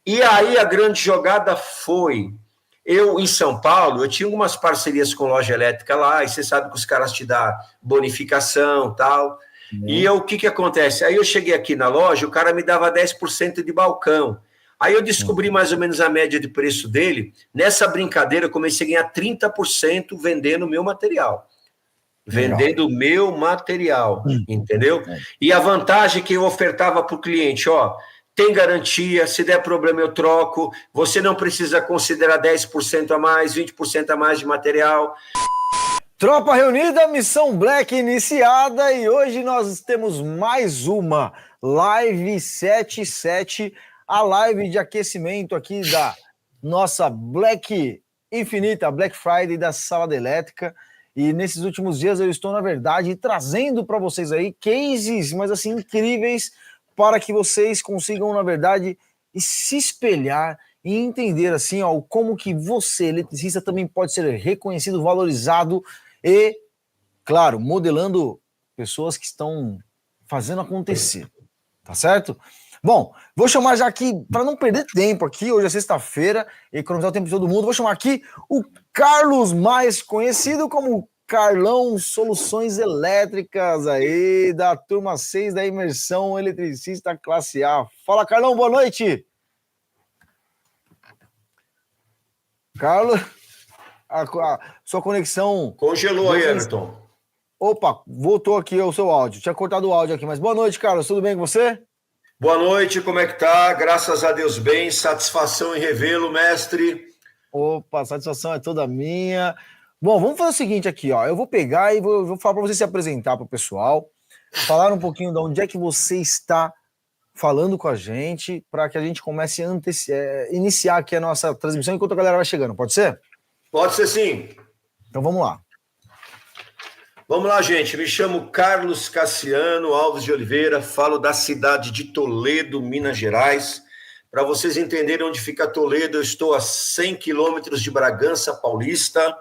E aí a grande jogada foi... Eu, em São Paulo, eu tinha algumas parcerias com loja elétrica lá, e você sabe que os caras te dão bonificação e tal. E o que acontece? Aí eu cheguei aqui na loja, o cara me dava 10% de balcão. Aí eu descobri mais ou menos a média de preço dele. Nessa brincadeira, eu comecei a ganhar 30% vendendo o meu material. Vendendo o meu material, entendeu? E a vantagem que eu ofertava para o cliente, ó, tem garantia, se der problema eu troco, você não precisa considerar 10% a mais, 20% a mais de material. Tropa reunida, Missão Black iniciada e hoje nós temos mais uma Live 77, a live de aquecimento aqui da nossa Black Infinita, Black Friday da Sala da Elétrica. E nesses últimos dias eu estou, na verdade, trazendo para vocês aí cases, mas assim, incríveis, para que vocês consigam, na verdade, se espelhar e entender, assim, ó, como que você, eletricista, também pode ser reconhecido, valorizado e, claro, modelando pessoas que estão fazendo acontecer, tá certo? Bom, vou chamar já aqui, para não perder tempo aqui, hoje é sexta-feira, economizar o tempo de todo mundo, vou chamar aqui o Carlos, mais conhecido como Carlão Soluções Elétricas aí, da turma 6 da Imersão Eletricista Classe A. Fala, Carlão, boa noite! Carlos, a sua conexão... Congelou aí, Everton. Opa, voltou aqui o seu áudio, tinha cortado o áudio aqui, mas boa noite, Carlos, tudo bem com você? Boa noite, como é que tá? Graças a Deus bem, satisfação em revê-lo, mestre. Opa, a satisfação é toda minha. Bom, vamos fazer o seguinte aqui, ó. Eu vou pegar e vou falar para você se apresentar para o pessoal, falar um pouquinho de onde é que você está falando com a gente, para que a gente comece a iniciar aqui a nossa transmissão enquanto a galera vai chegando. Pode ser? Pode ser sim. Então vamos lá. Vamos lá, gente. Me chamo Carlos Cassiano Alves de Oliveira, falo da cidade de Toledo, Minas Gerais. Para vocês entenderem onde fica Toledo, eu estou a 100 quilômetros de Bragança Paulista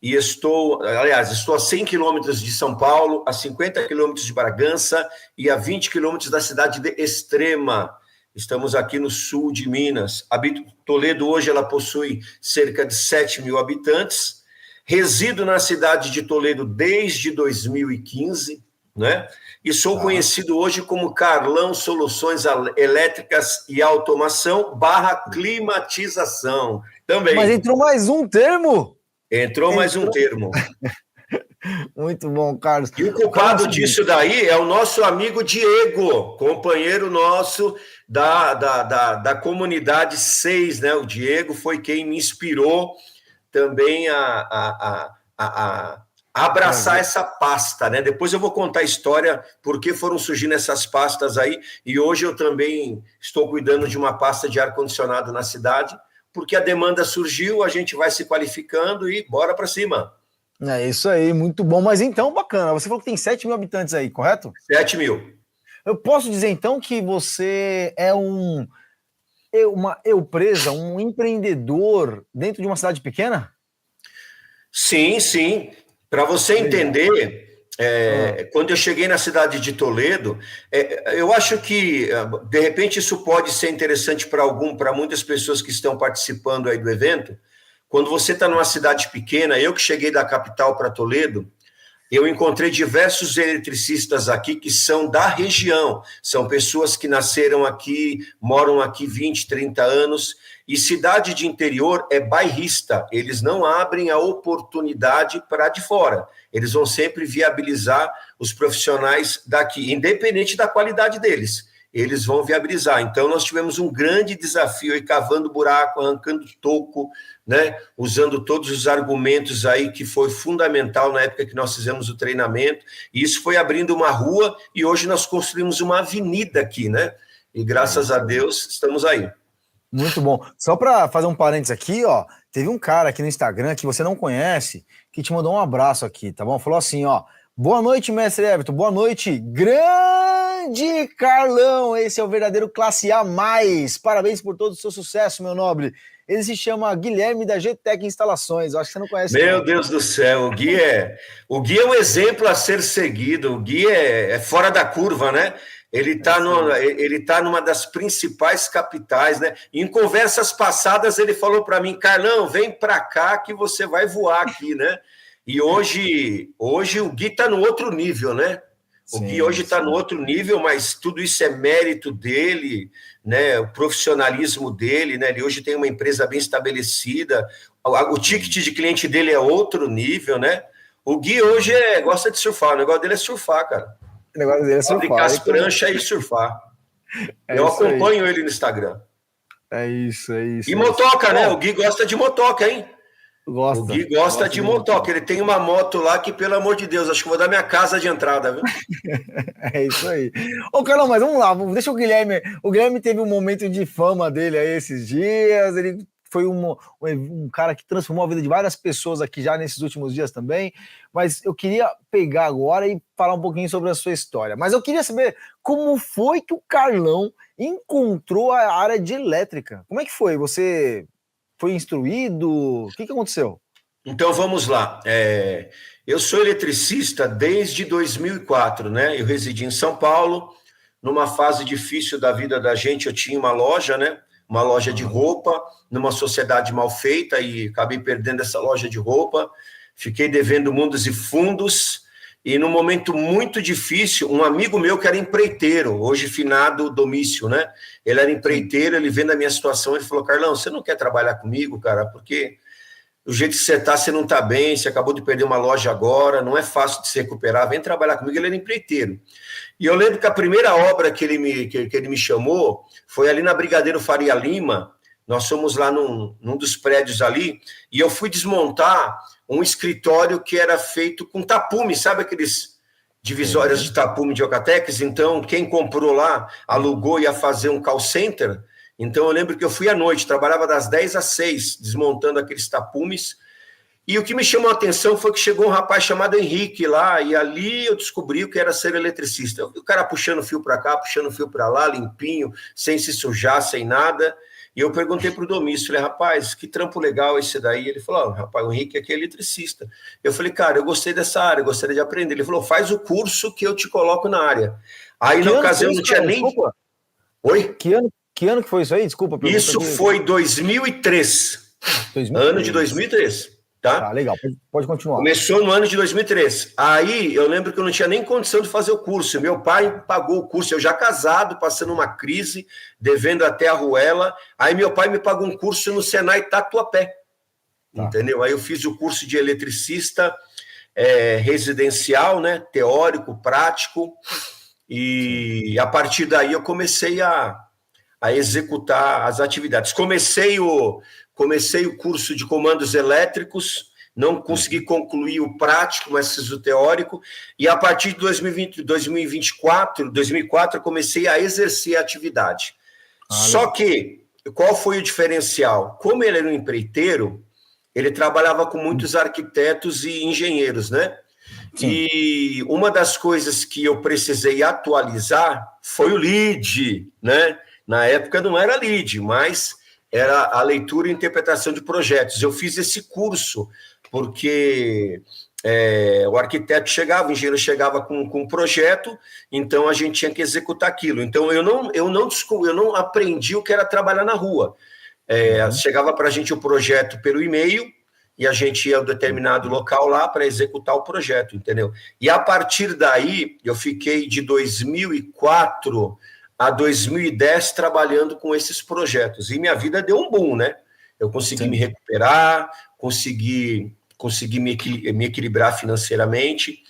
e estou a 100 quilômetros de São Paulo, a 50 quilômetros de Bragança e a 20 quilômetros da cidade de Extrema. Estamos aqui no sul de Minas. Toledo hoje ela possui cerca de 7 mil habitantes. Resido na cidade de Toledo desde 2015, né? E sou conhecido hoje como Carlão Soluções Elétricas e Automação / Climatização. Também. Mas entrou mais um termo? Entrou mais um termo. Muito bom, Carlos. E o culpado disso daí é o nosso amigo Diego, companheiro nosso da comunidade 6, né? O Diego foi quem me inspirou também a abraçar essa pasta, né? Depois eu vou contar a história, por que foram surgindo essas pastas aí, e hoje eu também estou cuidando de uma pasta de ar-condicionado na cidade, porque a demanda surgiu, a gente vai se qualificando e bora para cima. É isso aí, muito bom. Mas então, bacana, você falou que tem 7 mil habitantes aí, correto? 7 mil. Eu posso dizer então que você é uma empresa, um empreendedor dentro de uma cidade pequena? Sim, sim. Para você entender, quando eu cheguei na cidade de Toledo, eu acho que, de repente, isso pode ser interessante para muitas pessoas que estão participando aí do evento. Quando você está numa cidade pequena, eu que cheguei da capital para Toledo, eu encontrei diversos eletricistas aqui que são da região, são pessoas que nasceram aqui, moram aqui 20, 30 anos, e cidade de interior é bairrista, eles não abrem a oportunidade para de fora, eles vão sempre viabilizar os profissionais daqui, independente da qualidade deles, eles vão viabilizar. Então, nós tivemos um grande desafio aí, cavando buraco, arrancando toco, né? Usando todos os argumentos aí que foi fundamental na época que nós fizemos o treinamento, e isso foi abrindo uma rua, e hoje nós construímos uma avenida aqui, né? E graças a Deus, estamos aí. Muito bom. Só para fazer um parênteses aqui, ó, teve um cara aqui no Instagram que você não conhece, que te mandou um abraço aqui, tá bom? Falou assim, ó, boa noite, mestre Everton, boa noite, grande Carlão, esse é o verdadeiro classe A+, parabéns por todo o seu sucesso, meu nobre. Ele se chama Guilherme da GTEC Instalações, eu acho que você não conhece. Meu Deus do céu, o Gui é um exemplo a ser seguido, o Gui é fora da curva, né? Ele tá numa das principais capitais, né? Em conversas passadas, ele falou para mim, Carlão, vem para cá que você vai voar aqui, né? E hoje o Gui está no outro nível, né? O Gui hoje está no outro nível, mas tudo isso é mérito dele, né? O profissionalismo dele, né? Ele hoje tem uma empresa bem estabelecida, o ticket de cliente dele é outro nível, né? O Gui hoje gosta de surfar, o negócio dele é surfar, cara. O negócio dele é surfar. Fabricar as pranchas e surfar. Eu acompanho ele no Instagram. É isso. E motoca, né? O Gui gosta de motoca, hein? Gosta. O Gui gosta de motoca. Ele tem uma moto lá que, pelo amor de Deus, acho que vou dar minha casa de entrada, viu? É isso aí. Ô, Carlão, mas vamos lá. Deixa o Guilherme. O Guilherme teve um momento de fama dele aí esses dias. Ele foi um cara que transformou a vida de várias pessoas aqui já nesses últimos dias também. Mas eu queria pegar agora e falar um pouquinho sobre a sua história. Mas eu queria saber como foi que o Carlão encontrou a área de elétrica. Como é que foi? Você foi instruído? O que aconteceu? Então, vamos lá. Eu sou eletricista desde 2004, né? Eu residi em São Paulo. Numa fase difícil da vida da gente, eu tinha uma loja, né? Uma loja de roupa, numa sociedade mal feita, e acabei perdendo essa loja de roupa. Fiquei devendo mundos e fundos. E num momento muito difícil, um amigo meu que era empreiteiro, hoje finado Domício, né? Ele era empreiteiro, ele vendo a minha situação, ele falou, Carlão, você não quer trabalhar comigo, cara? Porque do jeito que você não tá bem, você acabou de perder uma loja agora, não é fácil de se recuperar, vem trabalhar comigo. Ele era empreiteiro. E eu lembro que a primeira obra que ele me chamou foi ali na Brigadeiro Faria Lima. Nós fomos lá num dos prédios ali, e eu fui desmontar um escritório que era feito com tapume, sabe aqueles divisórias de tapume de Ocatex? Então, quem comprou lá, alugou e ia fazer um call center. Então, eu lembro que eu fui à noite, trabalhava das 10 às 6, desmontando aqueles tapumes. E o que me chamou a atenção foi que chegou um rapaz chamado Henrique lá, e ali eu descobri o que era ser eletricista. O cara puxando fio para cá, puxando fio para lá, limpinho, sem se sujar, sem nada. E eu perguntei para o Domício, falei, rapaz, que trampo legal esse daí. Ele falou, rapaz, o Henrique aqui é eletricista. Eu falei, cara, eu gostei dessa área, eu gostaria de aprender. Ele falou, faz o curso que eu te coloco na área. Aí, na ocasião, não tinha nem... Desculpa. Oi? Que ano que foi isso aí? Desculpa. Isso foi 2003. Ano de 2003. Tá, legal, pode continuar. Começou no ano de 2003. Aí eu lembro que eu não tinha nem condição de fazer o curso. Meu pai pagou o curso, eu já casado, passando uma crise, devendo até a Ruela. Aí meu pai me pagou um curso no Senai Tatuapé. Entendeu? Aí eu fiz o curso de eletricista residencial, né? Teórico, prático. E a partir daí eu comecei a executar as atividades. Comecei o curso de comandos elétricos, não consegui concluir o prático, mas fiz o teórico, e a partir de 2004, eu comecei a exercer a atividade. Só que, qual foi o diferencial? Como ele era um empreiteiro, ele trabalhava com muitos arquitetos e engenheiros, né? Sim. E uma das coisas que eu precisei atualizar foi o LEED, né? Na época não era LEED, mas era a leitura e interpretação de projetos. Eu fiz esse curso porque o arquiteto chegava, o engenheiro chegava com um projeto, então a gente tinha que executar aquilo. Então eu não aprendi o que era trabalhar na rua. Chegava para a gente o projeto pelo e-mail e a gente ia a um determinado local lá para executar o projeto, entendeu? E a partir daí eu fiquei de 2004 a 2010 trabalhando com esses projetos. E minha vida deu um boom, né? Eu consegui me recuperar, consegui me equilibrar financeiramente.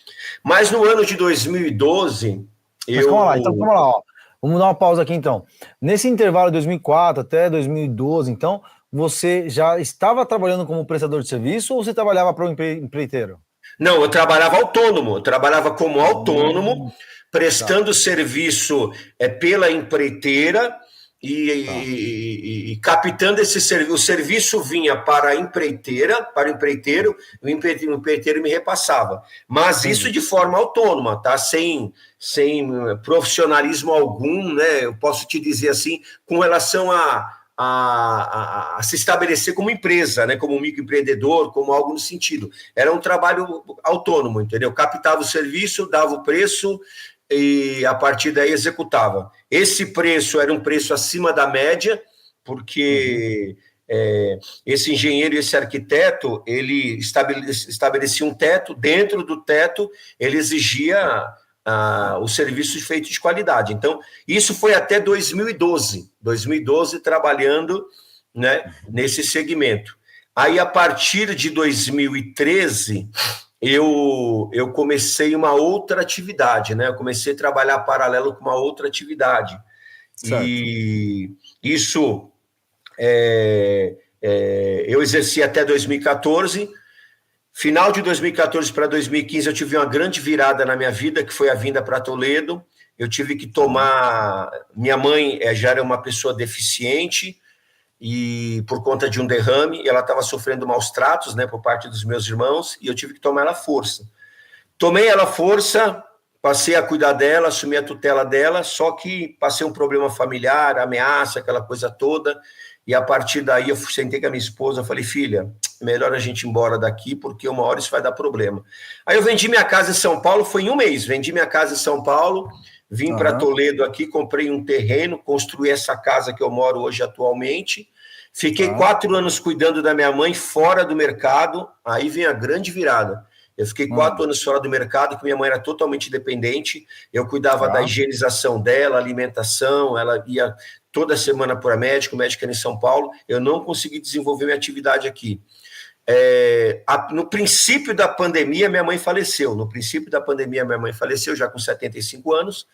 Mas no ano de 2012, Calma lá, então vamos lá, ó. Vamos dar uma pausa aqui, então. Nesse intervalo de 2004 até 2012, então, você já estava trabalhando como prestador de serviço ou você trabalhava para o empreiteiro? Não, eu trabalhava autônomo. Eu trabalhava como autônomo, prestando serviço pela empreiteira e captando esse serviço. O serviço vinha para a empreiteira, para o empreiteiro, o empreiteiro me repassava. Mas isso de forma autônoma, tá? Sem profissionalismo algum, né? Eu posso te dizer assim, com relação a se estabelecer como empresa, né? Como microempreendedor, como algo no sentido. Era um trabalho autônomo, entendeu? Captava o serviço, dava o preço, e a partir daí executava. Esse preço era um preço acima da média, porque esse engenheiro e esse arquiteto, ele estabelecia um teto, dentro do teto ele exigia os serviços feitos de qualidade. Então, isso foi até 2012 trabalhando, né, nesse segmento. Aí, a partir de 2013, eu comecei uma outra atividade, né? Eu comecei a trabalhar paralelo com uma outra atividade. Certo. E isso eu exerci até 2014. Final de 2014 para 2015, eu tive uma grande virada na minha vida, que foi a vinda para Toledo. Eu tive que tomar... Minha mãe já era uma pessoa deficiente, e por conta de um derrame, ela estava sofrendo maus tratos, né, por parte dos meus irmãos, e eu tive que tomar ela à força. Tomei ela à força, passei a cuidar dela, assumi a tutela dela, só que passei um problema familiar, ameaça, aquela coisa toda, e a partir daí eu sentei com a minha esposa, falei, filha, melhor a gente ir embora daqui, porque uma hora isso vai dar problema. Aí eu vendi minha casa em São Paulo, foi em um mês, vendi minha casa em São Paulo, vim para Toledo aqui, comprei um terreno, construí essa casa que eu moro hoje atualmente, fiquei 4 anos cuidando da minha mãe fora do mercado, aí vem a grande virada. Eu fiquei 4 anos fora do mercado, porque minha mãe era totalmente dependente, eu cuidava da higienização dela, alimentação, ela ia toda semana para o médico era em São Paulo, eu não consegui desenvolver minha atividade aqui. No princípio da pandemia, minha mãe faleceu. Já com 75 anos.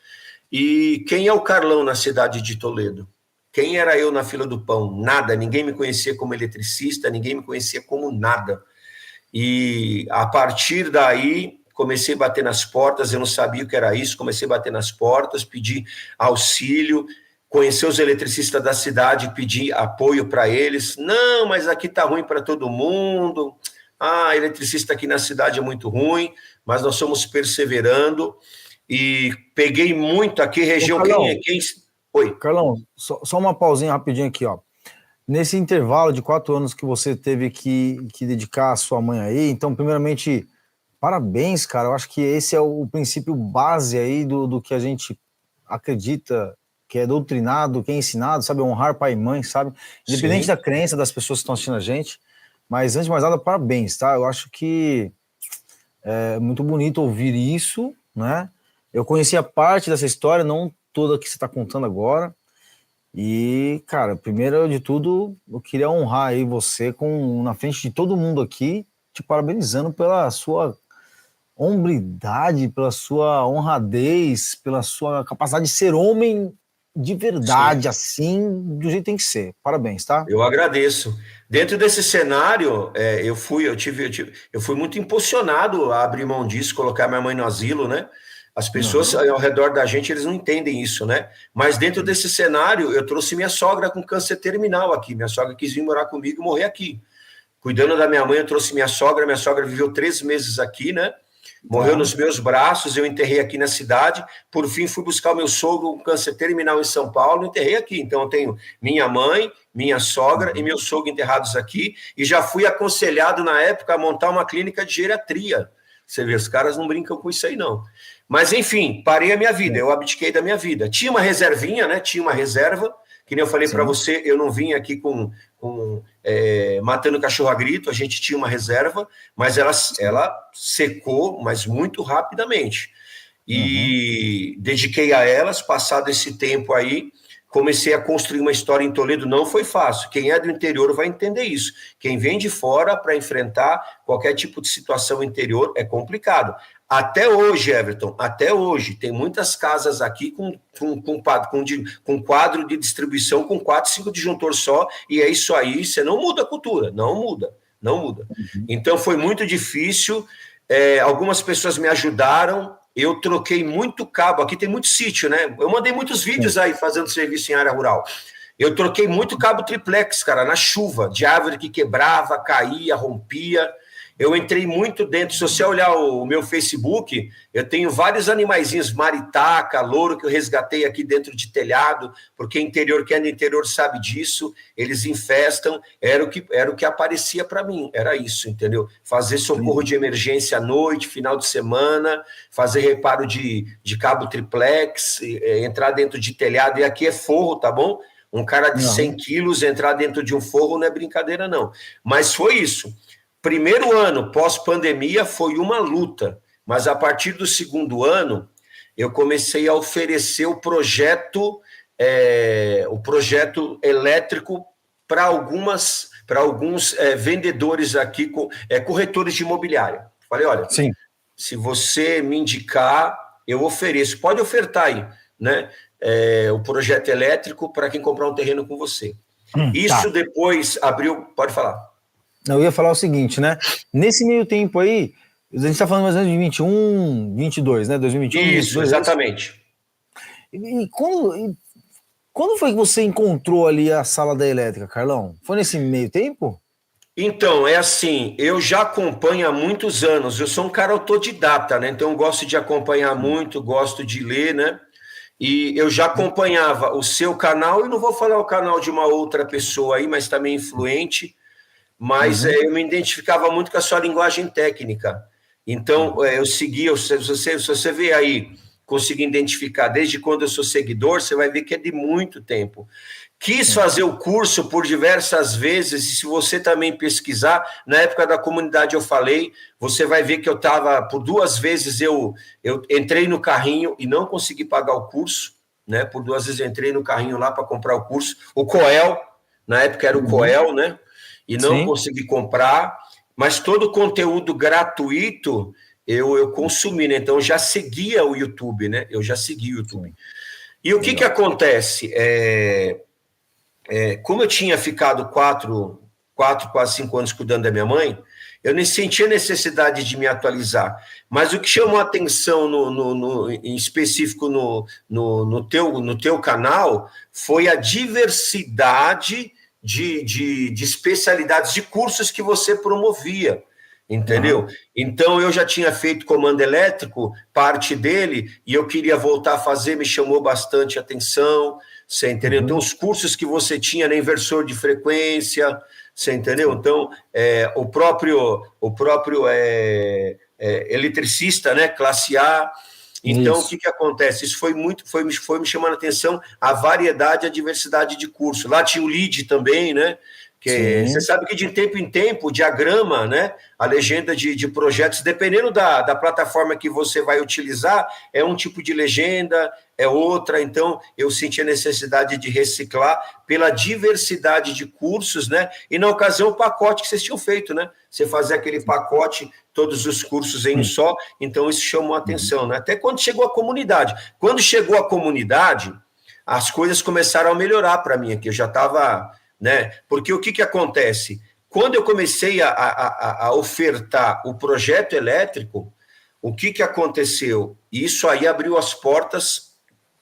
E quem é o Carlão na cidade de Toledo? Quem era eu na fila do pão? Nada. Ninguém me conhecia como eletricista, ninguém me conhecia como nada. E a partir daí, comecei a bater nas portas, eu não sabia o que era isso, comecei a bater nas portas, pedi auxílio, conhecer os eletricistas da cidade, pedir apoio para eles. Não, mas aqui está ruim para todo mundo. Eletricista aqui na cidade é muito ruim, mas nós estamos perseverando. E peguei muito aqui, região... Oi. Carlão, só uma pausinha rapidinho aqui, ó. Nesse intervalo de 4 anos que você teve que dedicar à sua mãe aí, então, primeiramente, parabéns, cara. Eu acho que esse é o princípio base aí do que a gente acredita, que é doutrinado, que é ensinado, sabe? Honrar pai e mãe, sabe? Independente da crença das pessoas que estão assistindo a gente. Mas, antes de mais nada, parabéns, tá? Eu acho que é muito bonito ouvir isso, né? Eu conhecia parte dessa história, não toda que você está contando agora. E, cara, primeiro de tudo, eu queria honrar aí você na frente de todo mundo aqui, te parabenizando pela sua hombridade, pela sua honradez, pela sua capacidade de ser homem de verdade, assim, do jeito que tem que ser. Parabéns, tá? Eu agradeço. Dentro desse cenário, eu fui muito impulsionado a abrir mão disso, colocar minha mãe no asilo, né? As pessoas ao redor da gente, eles não entendem isso, né? Mas dentro desse cenário, eu trouxe minha sogra com câncer terminal aqui. Minha sogra quis vir morar comigo e morrer aqui. Cuidando da minha mãe, eu trouxe minha sogra viveu 3 meses aqui, né? Morreu nos meus braços, eu enterrei aqui na cidade. Por fim, fui buscar o meu sogro com câncer terminal em São Paulo, enterrei aqui. Então, eu tenho minha mãe, minha sogra e meu sogro enterrados aqui. E já fui aconselhado, na época, a montar uma clínica de geriatria. Você vê, os caras não brincam com isso aí, não. Mas, enfim, parei a minha vida, eu abdiquei da minha vida. Tinha uma reservinha, né? Tinha uma reserva, que nem eu falei para você, eu não vim aqui matando cachorro a grito, a gente tinha uma reserva, mas ela secou, mas muito rapidamente. E dediquei a elas, passado esse tempo aí, comecei a construir uma história em Toledo, não foi fácil. Quem é do interior vai entender isso. Quem vem de fora para enfrentar qualquer tipo de situação interior é complicado. Até hoje, Everton, tem muitas casas aqui com quadro de distribuição com 4, 5 disjuntor só, e é isso aí, você não muda a cultura, não muda. Então foi muito difícil, algumas pessoas me ajudaram, eu troquei muito cabo, aqui tem muito sítio, né? Eu mandei muitos vídeos aí fazendo serviço em área rural. Eu troquei muito cabo triplex, cara, na chuva, de árvore que quebrava, caía, rompia. eu entrei muito dentro. Se você olhar o meu Facebook, eu tenho vários animaizinhos, maritaca, louro, que eu resgatei aqui dentro de telhado, porque interior, quem é no interior sabe disso, eles infestam, era o que aparecia para mim, era isso, entendeu? Fazer socorro de emergência à noite, final de semana, fazer reparo de cabo triplex, entrar dentro de telhado, e aqui é forro, tá bom? Um cara de 100 quilos entrar dentro de um forro não é brincadeira, não. Mas foi isso. Primeiro ano, pós-pandemia, foi uma luta. Mas a partir do segundo ano, eu comecei a oferecer o projeto elétrico para alguns vendedores aqui, corretores de imobiliária. Falei, olha, sim, se você me indicar, eu ofereço. Pode ofertar aí, né? O projeto elétrico para quem comprar um terreno com você. Isso depois abriu... Pode falar. Eu ia falar o seguinte, né? Nesse meio tempo aí, a gente está falando mais ou menos de 21, 22, né? 2021, isso, 22, exatamente. E quando foi que você encontrou ali a sala da elétrica, Carlão? Foi nesse meio tempo? Então, é assim, eu já acompanho há muitos anos, eu sou um cara autodidata, né? Então eu gosto de acompanhar muito, gosto de ler, né? E eu já acompanhava o seu canal, e não vou falar o canal de uma outra pessoa aí, mas também influente, mas eu me identificava muito com a sua linguagem técnica. Então, eu seguia, se você vê aí, consegui identificar desde quando eu sou seguidor, você vai ver que é de muito tempo. Quis fazer o curso por diversas vezes, e se você também pesquisar, na época da comunidade eu falei, você vai ver que eu estava, por 2 vezes eu entrei no carrinho e não consegui pagar o curso, né? Por 2 vezes eu entrei no carrinho lá para comprar o curso, o Coel, na época era o Coel, né? E não consegui comprar, mas todo o conteúdo gratuito eu consumi, né? Então eu já seguia o YouTube, né? Eu já segui o YouTube. E o que acontece? Como eu tinha ficado 4, quase 5 anos cuidando da minha mãe, eu nem sentia necessidade de me atualizar. Mas o que chamou a atenção em específico no teu canal foi a diversidade de especialidades, de cursos que você promovia, entendeu? Então, eu já tinha feito comando elétrico, parte dele, e eu queria voltar a fazer, me chamou bastante atenção, você entendeu? Então, os cursos que você tinha, né, inversor de frequência, você entendeu? Então, o próprio eletricista, né, classe A. Então, o que acontece? Isso foi me chamando a atenção, a variedade, a diversidade de cursos. Lá tinha o LEED também, né? Que você sabe que de tempo em tempo, o diagrama, né? A legenda de projetos, dependendo da plataforma que você vai utilizar, é um tipo de legenda, é outra. Então, eu senti a necessidade de reciclar pela diversidade de cursos, né? E na ocasião, o pacote que vocês tinham feito, né? Você fazer aquele pacote, todos os cursos em um só, então isso chamou a atenção, né? Até quando chegou a comunidade. Quando chegou a comunidade, as coisas começaram a melhorar para mim aqui, eu já estava, né? Porque o que acontece? Quando eu comecei a ofertar o projeto elétrico, o que aconteceu? Isso aí abriu as portas,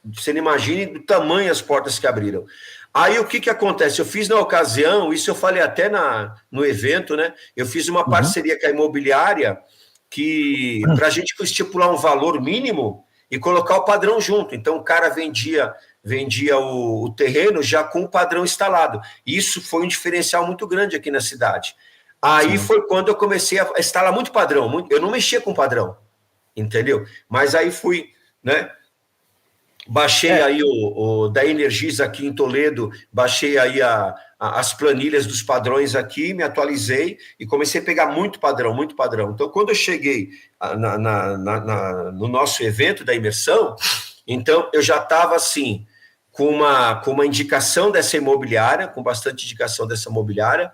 você não imagine do tamanho as portas que abriram. Aí o que acontece? Eu fiz na ocasião, isso eu falei até no evento, né? Eu fiz uma parceria com a imobiliária para a gente estipular um valor mínimo e colocar o padrão junto. Então o cara vendia o terreno já com o padrão instalado. Isso foi um diferencial muito grande aqui na cidade. Aí foi quando eu comecei a instalar muito padrão. Eu não mexia com padrão, entendeu? Mas aí fui, né? Baixei aí o da Energisa aqui em Toledo, baixei aí as planilhas dos padrões aqui, me atualizei e comecei a pegar muito padrão, muito padrão. Então, quando eu cheguei no nosso evento da imersão, então eu já estava assim, com uma indicação dessa imobiliária, com bastante indicação dessa imobiliária,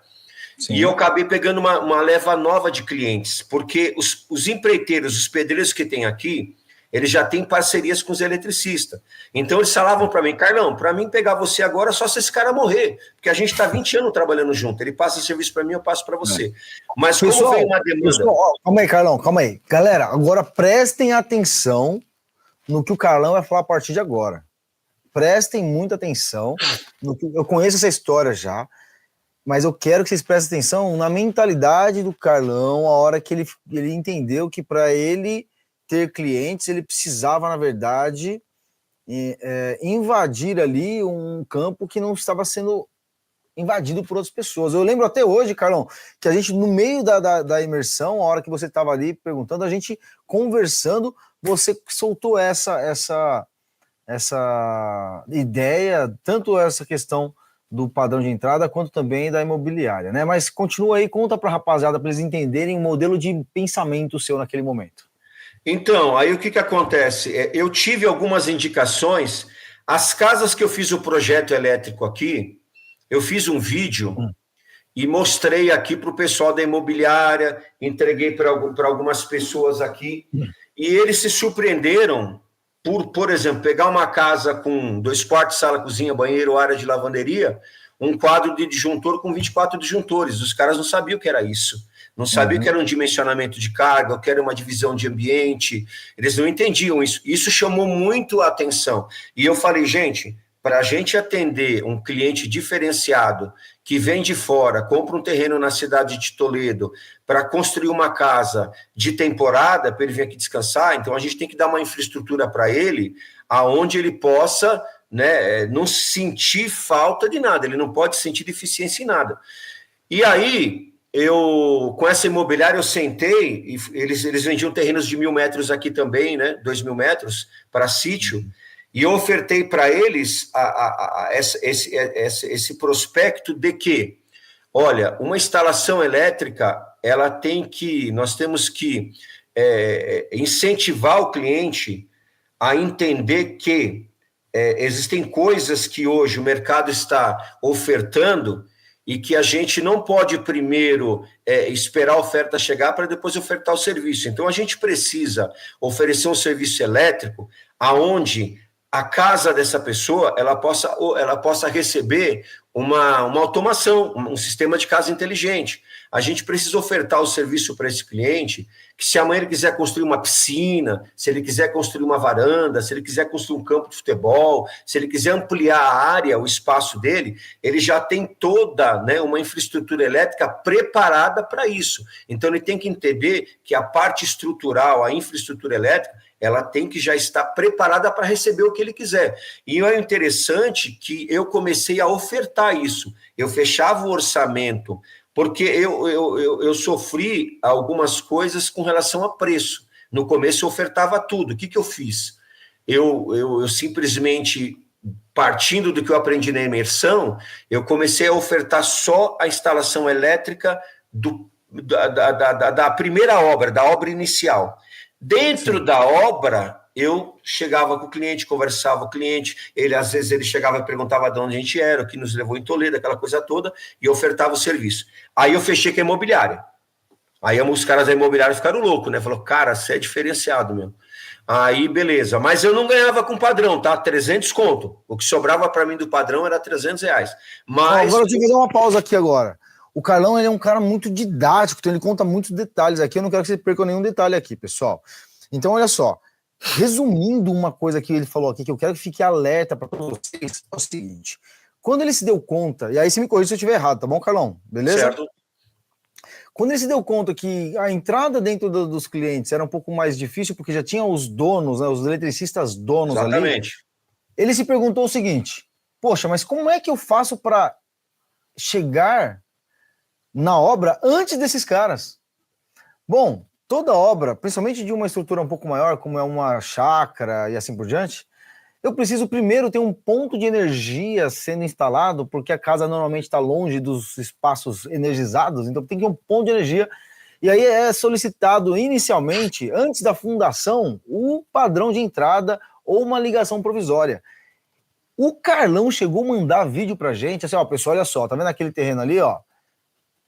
e eu acabei pegando uma leva nova de clientes, porque os empreiteiros, os pedreiros que tem aqui, eles já têm parcerias com os eletricistas. Então, eles falavam para mim, Carlão, para mim pegar você agora, só se esse cara morrer, porque a gente está 20 anos trabalhando junto, ele passa serviço para mim, eu passo para você. Mas como vem uma demanda... Calma aí, Carlão, calma aí. Galera, agora prestem atenção no que o Carlão vai falar a partir de agora. Prestem muita atenção. Eu conheço essa história já. Mas eu quero que vocês prestem atenção na mentalidade do Carlão, a hora que ele entendeu que para ele ter clientes, ele precisava, na verdade, invadir ali um campo que não estava sendo invadido por outras pessoas. Eu lembro até hoje, Carlão, que a gente, no meio da imersão, a hora que você estava ali perguntando, a gente conversando, você soltou essa ideia, tanto essa questão do padrão de entrada, quanto também da imobiliária, né? Mas continua aí, conta para a rapaziada, para eles entenderem o modelo de pensamento seu naquele momento. Então, aí o que acontece? Eu tive algumas indicações, as casas que eu fiz o projeto elétrico aqui, eu fiz um vídeo e mostrei aqui para o pessoal da imobiliária, entreguei para algumas pessoas aqui, e eles se surpreenderam por exemplo, pegar uma casa com 2 quartos, sala, cozinha, banheiro, área de lavanderia, um quadro de disjuntor com 24 disjuntores. Os caras não sabiam o que era isso. Não sabiam o que era um dimensionamento de carga, o que era uma divisão de ambiente. Eles não entendiam isso. Isso chamou muito a atenção. E eu falei, gente, para a gente atender um cliente diferenciado que vem de fora, compra um terreno na cidade de Toledo para construir uma casa de temporada, para ele vir aqui descansar, então a gente tem que dar uma infraestrutura para ele, aonde ele possa, né, não sentir falta de nada, ele não pode sentir deficiência em nada. E aí, com essa imobiliária, eu sentei, e eles vendiam terrenos de 1.000 metros aqui também, né, 2.000 metros para sítio, e eu ofertei para eles esse prospecto de que, olha, uma instalação elétrica, nós temos que incentivar o cliente a entender que existem coisas que hoje o mercado está ofertando e que a gente não pode primeiro esperar a oferta chegar para depois ofertar o serviço. Então, a gente precisa oferecer um serviço elétrico aonde a casa dessa pessoa ela possa receber uma automação, um sistema de casa inteligente. A gente precisa ofertar o serviço para esse cliente, que se amanhã ele quiser construir uma piscina, se ele quiser construir uma varanda, se ele quiser construir um campo de futebol, se ele quiser ampliar a área, o espaço dele, ele já tem toda, né, uma infraestrutura elétrica preparada para isso. Então ele tem que entender que a parte estrutural, a infraestrutura elétrica, ela tem que já estar preparada para receber o que ele quiser. E é interessante que eu comecei a ofertar isso. Eu fechava o orçamento, porque eu sofri algumas coisas com relação a preço. No começo eu ofertava tudo. O que eu fiz? Eu simplesmente, partindo do que eu aprendi na imersão, eu comecei a ofertar só a instalação elétrica da primeira obra, da obra inicial. Dentro da obra, eu chegava com o cliente, conversava com o cliente, às vezes ele chegava e perguntava de onde a gente era, o que nos levou em Toledo, aquela coisa toda, e ofertava o serviço. Aí eu fechei com a imobiliária. Aí os caras da imobiliária ficaram loucos, né? Falou, cara, você é diferenciado mesmo. Aí, beleza. Mas eu não ganhava com padrão, tá? 300 conto. O que sobrava para mim do padrão era R$300. Mas... Agora eu tenho que fazer uma pausa aqui agora. O Carlão, ele é um cara muito didático, então ele conta muitos detalhes aqui. Eu não quero que você perca nenhum detalhe aqui, pessoal. Então, olha só. Resumindo uma coisa que ele falou aqui, que eu quero que fique alerta para todos vocês, é o seguinte. Quando ele se deu conta, e aí você me corrija se eu estiver errado, tá bom, Carlão? Beleza? Certo. Quando ele se deu conta que a entrada dentro dos clientes era um pouco mais difícil, porque já tinha os donos, né, os eletricistas donos. Exatamente. Ali, ele se perguntou o seguinte, poxa, mas como é que eu faço para chegar na obra antes desses caras? Bom, toda obra, principalmente de uma estrutura um pouco maior, como é uma chácara e assim por diante, eu preciso primeiro ter um ponto de energia sendo instalado, porque a casa normalmente está longe dos espaços energizados, então tem que ter um ponto de energia, e aí é solicitado inicialmente, antes da fundação, o padrão de entrada ou uma ligação provisória. O Carlão chegou a mandar vídeo pra gente, assim, ó, pessoal, olha só, tá vendo aquele terreno ali, ó?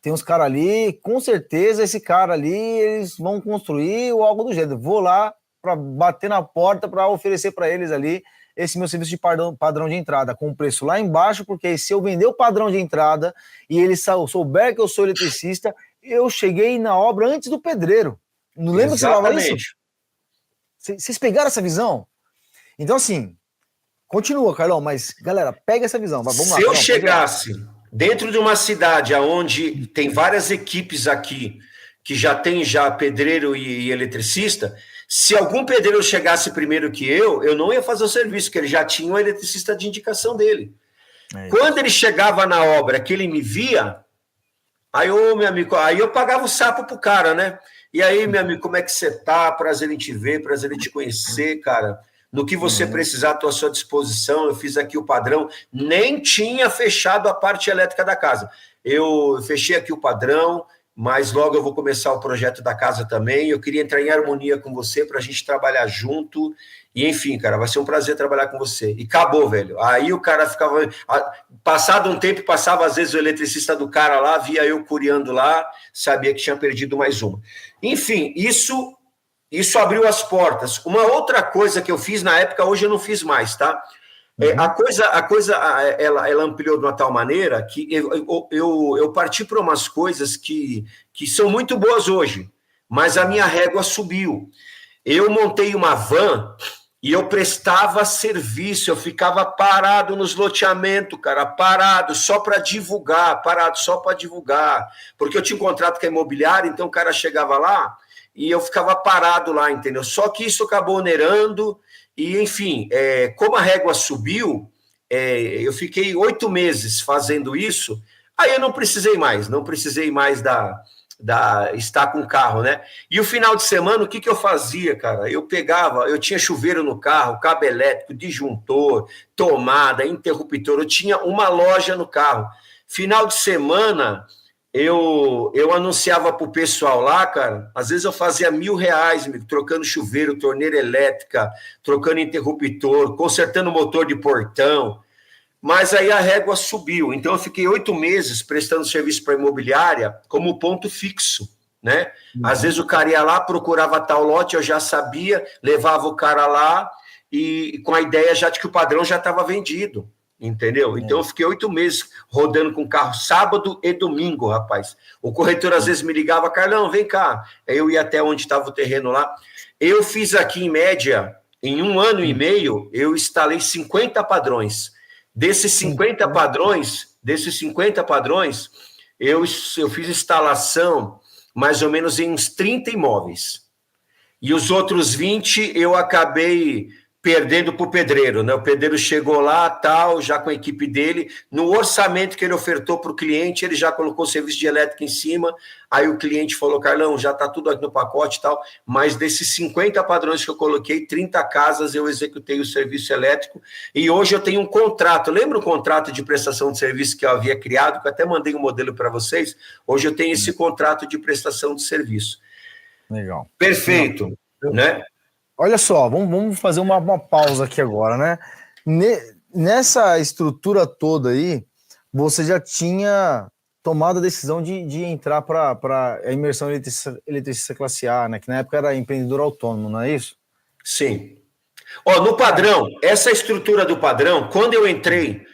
Tem uns caras ali, com certeza esse cara ali, eles vão construir ou algo do gênero. Vou lá para bater na porta para oferecer para eles ali esse meu serviço de padrão de entrada, com o preço lá embaixo, porque aí, se eu vender o padrão de entrada e ele souber que eu sou eletricista, eu cheguei na obra antes do pedreiro. Não lembra que você falava isso? Vocês pegaram essa visão? Então, assim, continua, Carlão, mas, galera, pega essa visão. Vamos lá, se eu chegasse dentro de uma cidade onde tem várias equipes aqui, que já tem pedreiro e eletricista, se algum pedreiro chegasse primeiro que eu não ia fazer o serviço, porque ele já tinha o eletricista de indicação dele. Quando ele chegava na obra, que ele me via, aí, meu amigo, aí eu pagava o sapo pro cara, né? E aí, meu amigo, como é que você tá? Prazer em te ver, prazer em te conhecer, cara. No que você precisar, estou à sua disposição. Eu fiz aqui o padrão. Nem tinha fechado a parte elétrica da casa. Eu fechei aqui o padrão, mas logo eu vou começar o projeto da casa também. Eu queria entrar em harmonia com você para a gente trabalhar junto. E, enfim, cara, vai ser um prazer trabalhar com você. E acabou, velho. Aí o cara ficava... Passado um tempo, passava às vezes o eletricista do cara lá, via eu curiando lá, sabia que tinha perdido mais uma. Enfim, isso abriu as portas. Uma outra coisa que eu fiz na época, hoje eu não fiz mais, tá? A coisa ela ampliou de uma tal maneira que eu parti para umas coisas que são muito boas hoje, mas a minha régua subiu. Eu montei uma van e eu prestava serviço, eu ficava parado nos loteamentos, cara, parado só para divulgar, porque eu tinha um contrato com a imobiliária, então o cara chegava lá e eu ficava parado lá, entendeu? Só que isso acabou onerando e, enfim, como a régua subiu, eu fiquei 8 meses fazendo isso, aí eu não precisei mais estar com o carro, né? E o final de semana, o que eu fazia, cara? Eu tinha chuveiro no carro, cabo elétrico, disjuntor, tomada, interruptor, eu tinha uma loja no carro. Final de semana, eu anunciava pro pessoal lá, cara, às vezes eu fazia R$1.000, trocando chuveiro, torneira elétrica, trocando interruptor, consertando motor de portão. Mas aí a régua subiu, então eu fiquei 8 meses prestando serviço para a imobiliária como ponto fixo, né? Às vezes o cara ia lá, procurava tal lote, eu já sabia, levava o cara lá e com a ideia já de que o padrão já estava vendido, entendeu? Então eu fiquei 8 meses rodando com carro sábado e domingo, rapaz. O corretor às vezes me ligava, Carlão, vem cá. Aí eu ia até onde estava o terreno lá. Eu fiz aqui em média, em 1 ano e meio, eu instalei 50 padrões. Desses 50 padrões, eu fiz instalação mais ou menos em uns 30 imóveis. E os outros 20 eu acabei perdendo para o pedreiro, né? O pedreiro chegou lá, tal, já com a equipe dele, no orçamento que ele ofertou para o cliente, ele já colocou o serviço de elétrica em cima, aí o cliente falou, Carlão, já está tudo aqui no pacote e tal, mas desses 50 padrões que eu coloquei, 30 casas eu executei o serviço elétrico, e hoje eu tenho um contrato, lembra o contrato de prestação de serviço que eu havia criado, que eu até mandei um modelo para vocês? Hoje eu tenho esse contrato de prestação de serviço. Legal. Perfeito, né? Olha só, vamos fazer uma pausa aqui agora, né? Nessa estrutura toda aí, você já tinha tomado a decisão de entrar para a imersão eletricista classe A, né? Que na época era empreendedor autônomo, não é isso? Sim. No padrão, essa estrutura do padrão, quando eu entrei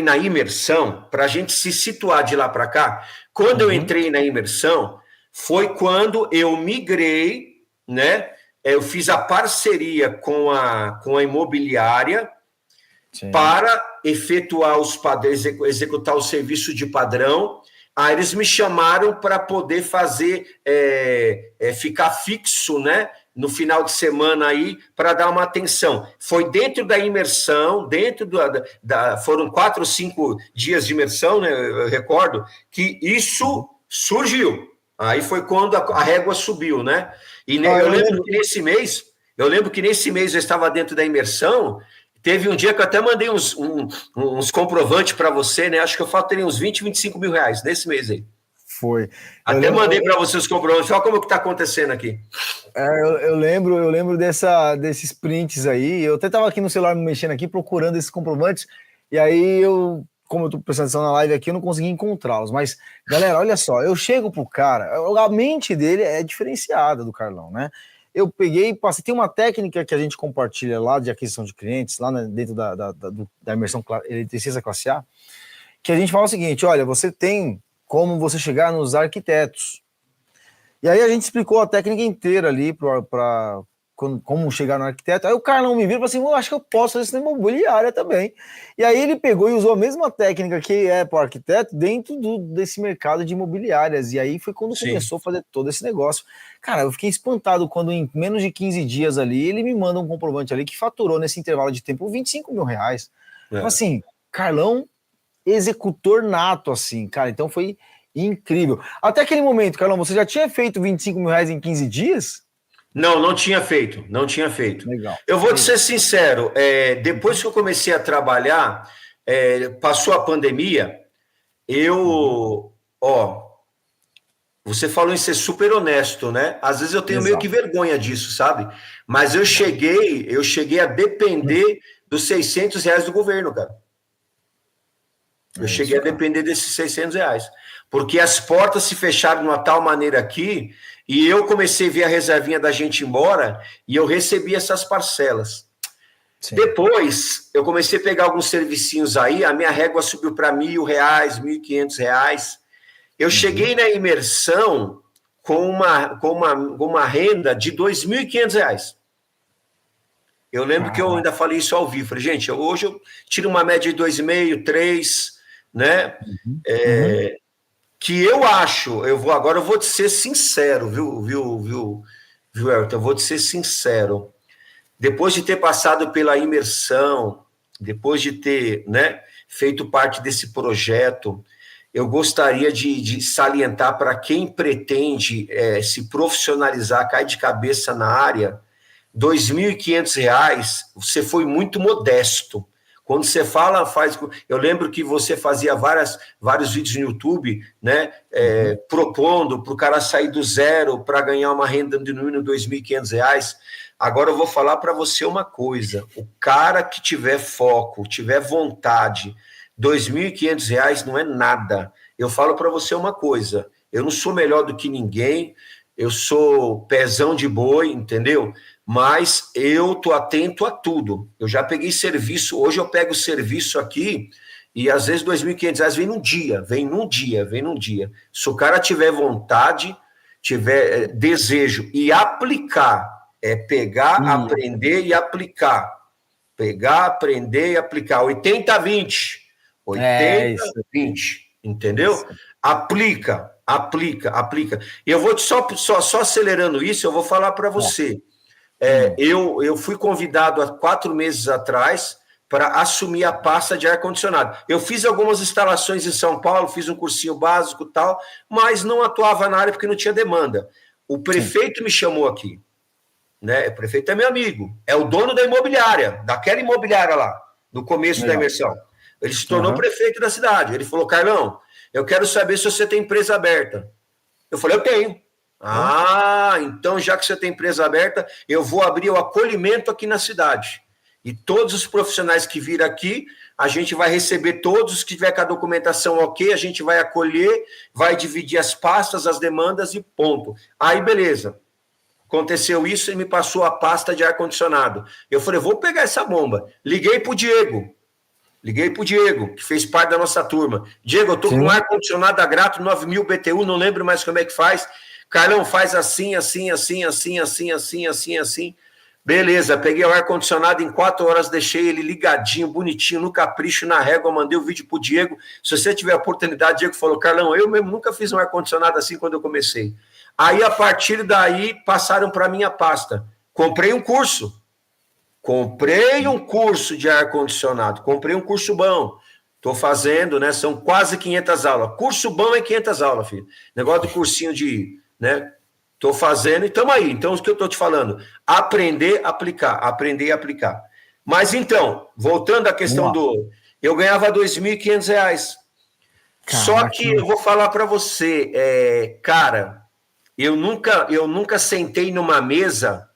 na imersão, para a gente se situar de lá para cá, quando eu entrei na imersão, foi quando eu migrei, né? Eu fiz a parceria com a imobiliária. Sim. Para efetuar os padrões, executar o serviço de padrão. Aí eles me chamaram para poder fazer, ficar fixo, né? No final de semana aí, para dar uma atenção. Foi dentro da imersão, foram 4 ou 5 dias de imersão, né? Eu recordo, que isso surgiu. Aí foi quando a régua subiu, né? E eu lembro que nesse mês eu estava dentro da imersão, teve um dia que eu até mandei uns comprovantes para você, né? Acho que eu faturei uns 20, 25 mil reais nesse mês aí. Foi. Até mandei para você os comprovantes. Olha como que está acontecendo aqui. Eu lembro desses prints aí. Eu até estava aqui no celular me mexendo aqui, procurando esses comprovantes, e aí como eu tô prestando atenção na live aqui, eu não consegui encontrá-los. Mas, galera, olha só, eu chego pro cara, a mente dele é diferenciada do Carlão, né? Eu peguei e passei, tem uma técnica que a gente compartilha lá de aquisição de clientes, lá dentro da imersão eletricista classe A, que a gente fala o seguinte, olha, você tem como você chegar nos arquitetos. E aí a gente explicou a técnica inteira ali para como chegar no arquiteto. Aí o Carlão me vira e falou assim, eu acho que eu posso fazer isso na imobiliária também. E aí ele pegou e usou a mesma técnica que é para o arquiteto dentro desse mercado de imobiliárias. E aí foi quando começou a fazer todo esse negócio. Cara, eu fiquei espantado quando em menos de 15 dias ali, ele me manda um comprovante ali que faturou nesse intervalo de tempo 25 mil reais. Então assim, Carlão, executor nato, assim, cara. Então foi incrível. Até aquele momento, Carlão, você já tinha feito 25 mil reais em 15 dias? Não tinha feito, não tinha feito. Legal. Eu vou te ser sincero, depois que eu comecei a trabalhar, passou a pandemia, você falou em ser super honesto, né? Às vezes eu tenho meio que vergonha disso, sabe? Mas eu cheguei a depender dos 600 reais do governo, cara. Eu cheguei a depender desses 600 reais. Porque as portas se fecharam de uma tal maneira aqui, e eu comecei a ver a reservinha da gente embora, e eu recebi essas parcelas. Sim. Depois, eu comecei a pegar alguns servicinhos aí, a minha régua subiu para R$1.000, R$1.500. Eu cheguei na imersão com uma renda de R$2.500. Eu lembro que eu ainda falei isso ao vivo. Falei, gente, hoje eu tiro uma média de 2,5, 3, né? Que eu acho, agora eu vou te ser sincero, viu, Elton? Eu vou te ser sincero. Depois de ter passado pela imersão, depois de ter, né, feito parte desse projeto, eu gostaria de salientar para quem pretende se profissionalizar, cair de cabeça na área, R$2.500, você foi muito modesto. Quando você fala, eu lembro que você fazia vários vídeos no YouTube, né, propondo para o cara sair do zero para ganhar uma renda de no mínimo R$2.500. Agora eu vou falar para você uma coisa: o cara que tiver foco, tiver vontade, R$2.500 não é nada. Eu falo para você uma coisa: eu não sou melhor do que ninguém, eu sou pezão de boi, entendeu? Mas eu tô atento a tudo. Eu já peguei serviço, hoje eu pego serviço aqui e às vezes R$2.500 vem num dia. Se o cara tiver vontade, tiver desejo e aplicar, pegar, aprender e aplicar. Pegar, aprender e aplicar. 80-20. 80-20, entendeu? Isso. Aplica. E eu vou só acelerando isso, eu vou falar para você. Eu fui convidado há 4 meses atrás para assumir a pasta de ar-condicionado. Eu fiz algumas instalações em São Paulo, fiz um cursinho básico e tal, mas não atuava na área porque não tinha demanda. O prefeito me chamou aqui, né? O prefeito é meu amigo, é o dono da imobiliária, daquela imobiliária lá, no começo da imersão. Ele se tornou prefeito da cidade. Ele falou, Carlão, eu quero saber se você tem empresa aberta. Eu falei, eu tenho. Então, já que você tem empresa aberta, eu vou abrir o acolhimento aqui na cidade. E todos os profissionais que virem aqui, a gente vai receber todos, que tiver com a documentação ok, a gente vai acolher, vai dividir as pastas, as demandas e ponto. Aí, beleza. Aconteceu isso e me passou a pasta de ar-condicionado. Eu falei, vou pegar essa bomba. Liguei pro Diego, que fez parte da nossa turma. Diego, eu tô com um ar-condicionado a Grato, 9.000 BTU, não lembro mais como é que faz. Carlão, faz assim. Beleza, peguei o ar-condicionado, em 4 horas deixei ele ligadinho, bonitinho, no capricho, na régua, mandei o vídeo pro Diego. Se você tiver a oportunidade, Diego falou, Carlão, eu mesmo nunca fiz um ar-condicionado assim quando eu comecei. Aí, a partir daí, passaram para minha pasta. Comprei um curso de ar-condicionado, comprei um curso bom. Estou fazendo, né? São quase 500 aulas. Curso bom é 500 aulas, filho. Negócio do cursinho de, né? Estou fazendo e estamos aí. Então, o que eu estou te falando? Aprender a aplicar. Mas, então, voltando à questão eu ganhava R$2.500. Só que eu vou falar para você, cara, eu nunca sentei numa mesa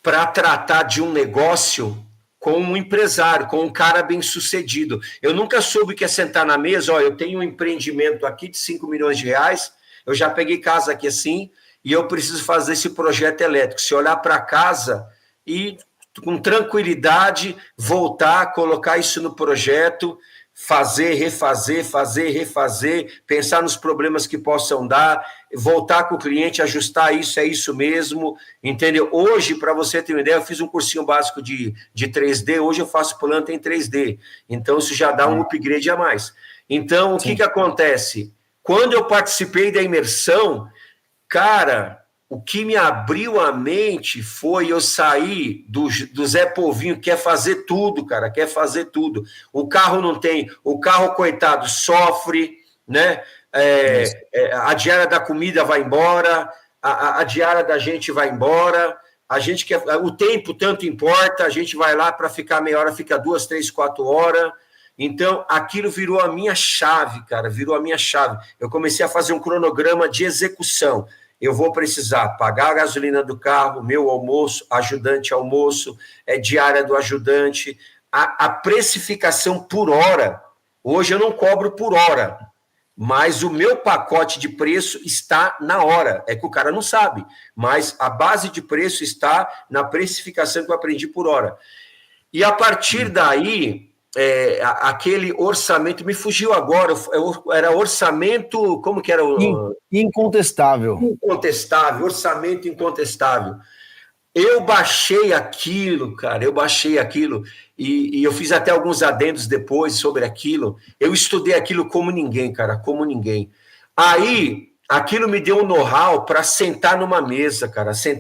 para tratar de um negócio com um empresário, com um cara bem-sucedido. Eu nunca soube que é sentar na mesa, eu tenho um empreendimento aqui de 5 milhões de reais, eu já peguei casa aqui assim, e eu preciso fazer esse projeto elétrico. Se olhar para casa e, com tranquilidade, voltar, colocar isso no projeto, fazer, refazer, pensar nos problemas que possam dar, voltar com o cliente, ajustar isso, é isso mesmo, entendeu? Hoje, para você ter uma ideia, eu fiz um cursinho básico de 3D, hoje eu faço planta em 3D, então isso já dá um upgrade a mais. Então, o que acontece? Quando eu participei da imersão, cara, o que me abriu a mente foi eu sair do Zé Polvinho, que quer fazer tudo, cara, quer fazer tudo. O carro não tem, o carro, coitado, sofre, né? A diária da comida vai embora, a diária da gente vai embora, a gente quer, o tempo tanto importa, a gente vai lá para ficar meia hora, fica 2, 3, 4 horas. Então, aquilo virou a minha chave, cara, virou a minha chave. Eu comecei a fazer um cronograma de execução. Eu vou precisar pagar a gasolina do carro, meu almoço, ajudante almoço, diária do ajudante, a precificação por hora. Hoje eu não cobro por hora, mas o meu pacote de preço está na hora. É que o cara não sabe, mas a base de preço está na precificação que eu aprendi por hora. E a partir daí, aquele orçamento, me fugiu agora, era orçamento, como que era? Incontestável. Incontestável, orçamento incontestável. Eu baixei aquilo, cara, e eu fiz até alguns adendos depois sobre aquilo, eu estudei aquilo como ninguém, cara, como ninguém. Aí, aquilo me deu um know-how para sentar numa mesa, cara, Só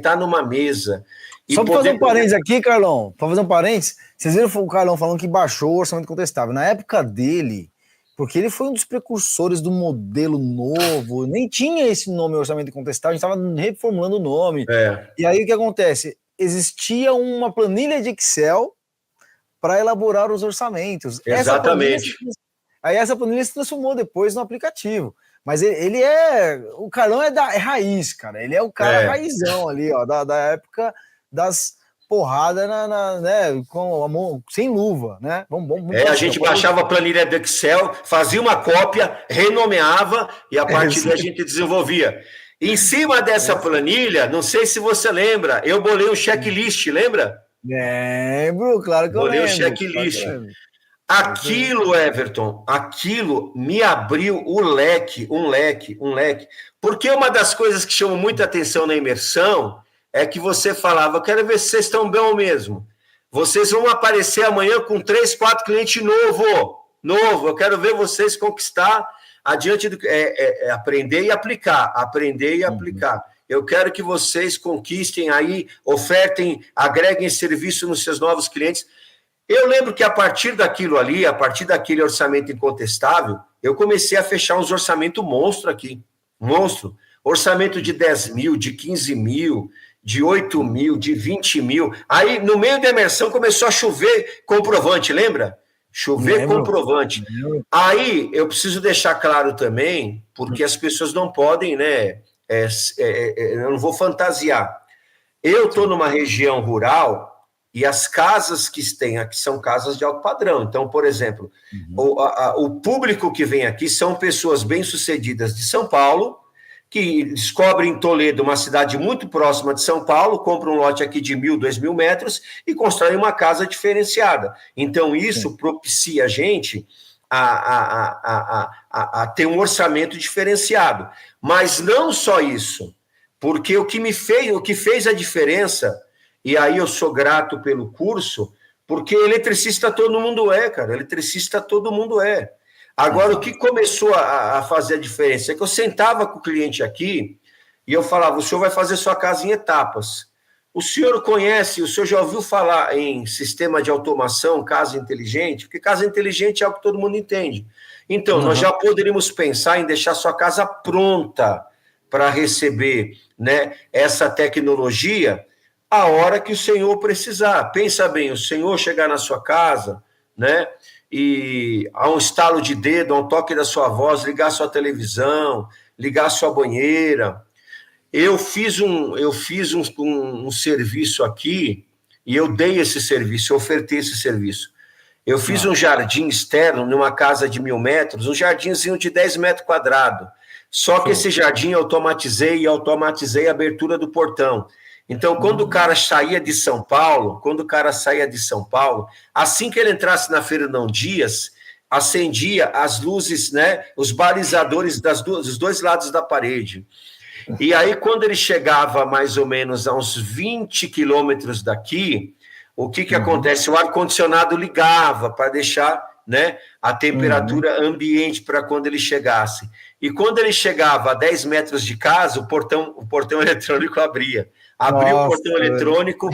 para fazer um parênteses aqui, Carlão, para fazer um parênteses, vocês viram o Carlão falando que baixou o orçamento contestável. Na época dele, porque ele foi um dos precursores do modelo novo, nem tinha esse nome orçamento incontestável, a gente estava reformulando o nome. E aí o que acontece? Existia uma planilha de Excel para elaborar os orçamentos. Exatamente. Essa planilha se transformou depois no aplicativo. Mas o Carlão é raiz, cara. Ele é o cara raizão ali, ó, da época das porradas né, com a mão, sem luva, né? A gente baixava a planilha do Excel, fazia uma cópia, renomeava e a partir daí a gente desenvolvia. Em cima dessa planilha, não sei se você lembra, eu bolei um checklist, lembra? Lembro, claro que eu lembro. Bolei um checklist. Aquilo, Everton, aquilo me abriu um leque. Porque uma das coisas que chamou muita atenção na imersão é que você falava, eu quero ver se vocês estão bem mesmo. Vocês vão aparecer amanhã com 3, 4 clientes novo. Eu quero ver vocês conquistar adiante do aprender e aplicar. Eu quero que vocês conquistem aí, ofertem, agreguem serviço nos seus novos clientes. Eu lembro que a partir daquilo ali, a partir daquele orçamento incontestável, eu comecei a fechar uns orçamentos monstro aqui. Monstro. Orçamento de 10 mil, de 15 mil, de 8 mil, de 20 mil. Aí, no meio da imersão, começou a chover comprovante, lembra? Comprovante. Aí, eu preciso deixar claro também, porque as pessoas não podem, né? Eu não vou fantasiar. Eu estou numa região rural e as casas que têm aqui são casas de alto padrão. Então, por exemplo, o público que vem aqui são pessoas bem-sucedidas de São Paulo, que descobrem em Toledo, uma cidade muito próxima de São Paulo, compram um lote aqui de 1.000, 2.000 metros e constroem uma casa diferenciada. Então, isso propicia a gente a ter um orçamento diferenciado. Mas não só isso, porque o que fez a diferença, e aí eu sou grato pelo curso, porque eletricista todo mundo cara, eletricista todo mundo Agora, o que começou a fazer a diferença é que eu sentava com o cliente aqui e eu falava, o senhor vai fazer sua casa em etapas. O senhor já ouviu falar em sistema de automação, casa inteligente? Porque casa inteligente é algo que todo mundo entende. Então, nós já poderíamos pensar em deixar sua casa pronta para receber, né, essa tecnologia a hora que o senhor precisar. Pensa bem, o senhor chegar na sua casa, né, e a um estalo de dedo, a um toque da sua voz, ligar sua televisão, ligar sua banheira. Eu fiz um serviço aqui, e eu dei esse serviço, eu ofertei esse serviço. Eu fiz um jardim externo, numa casa de 1.000 metros, um jardinzinho de 10 metros quadrados. Só que esse jardim eu automatizei a abertura do portão. Então, quando o cara saía de São Paulo, assim que ele entrasse na Fernão Dias, acendia as luzes, né, os balizadores dos dois lados da parede. E aí, quando ele chegava mais ou menos a uns 20 quilômetros daqui, o que acontece? O ar-condicionado ligava para deixar, né, a temperatura ambiente para quando ele chegasse. E quando ele chegava a 10 metros de casa, o portão eletrônico abria. Abriu o portão eletrônico,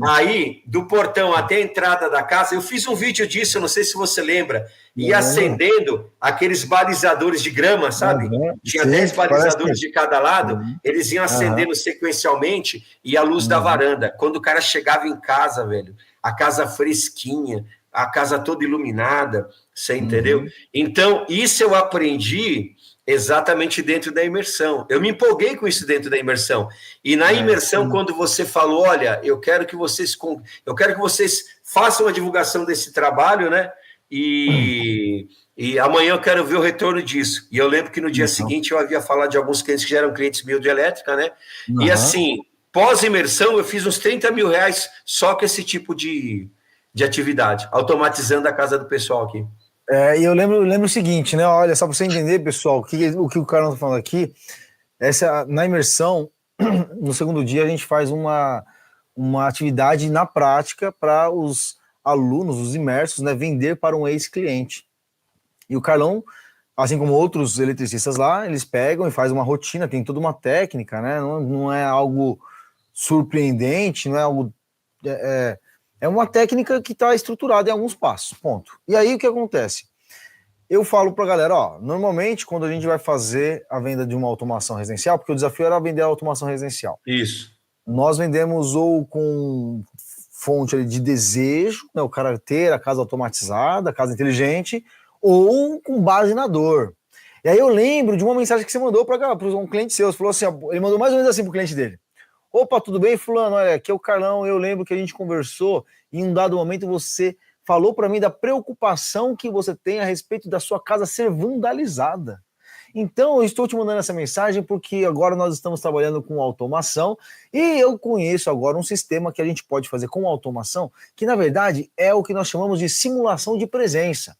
aí, do portão até a entrada da casa, eu fiz um vídeo disso, não sei se você lembra, ia acendendo aqueles balizadores de grama, sabe? Tinha 10 balizadores de cada lado, eles iam acendendo sequencialmente, e a luz da varanda. Quando o cara chegava em casa, velho, a casa fresquinha, a casa toda iluminada, você entendeu? Então, isso eu aprendi exatamente dentro da imersão. Eu me empolguei com isso dentro da imersão. E na imersão, quando você falou, olha, eu quero que vocês façam a divulgação desse trabalho, né? E amanhã eu quero ver o retorno disso. E eu lembro que no dia seguinte eu havia falado de alguns clientes que já eram clientes meus de elétrica, né? E assim, pós-imersão, eu fiz uns 30 mil reais só com esse tipo de atividade, automatizando a casa do pessoal aqui. E eu lembro o seguinte, né? Olha, só para você entender, pessoal, o que o Carlão está falando aqui, na imersão, no segundo dia, a gente faz uma atividade na prática para os alunos, os imersos, né, vender para um ex-cliente. E o Carlão, assim como outros eletricistas lá, eles pegam e fazem uma rotina, tem toda uma técnica, né? Não é algo surpreendente, não é algo... É uma técnica que está estruturada em alguns passos, ponto. E aí o que acontece? Eu falo para a galera, normalmente quando a gente vai fazer a venda de uma automação residencial, porque o desafio era vender a automação residencial. Isso. Nós vendemos ou com fonte ali de desejo, né, o cara ter a casa automatizada, a casa inteligente, ou com base na dor. E aí eu lembro de uma mensagem que você mandou para um cliente seu, você falou assim, ele mandou mais ou menos assim para o cliente dele. Opa, tudo bem, fulano? Olha, aqui é o Carlão, eu lembro que a gente conversou e em um dado momento você falou para mim da preocupação que você tem a respeito da sua casa ser vandalizada. Então, eu estou te mandando essa mensagem porque agora nós estamos trabalhando com automação e eu conheço agora um sistema que a gente pode fazer com automação, que na verdade é o que nós chamamos de simulação de presença.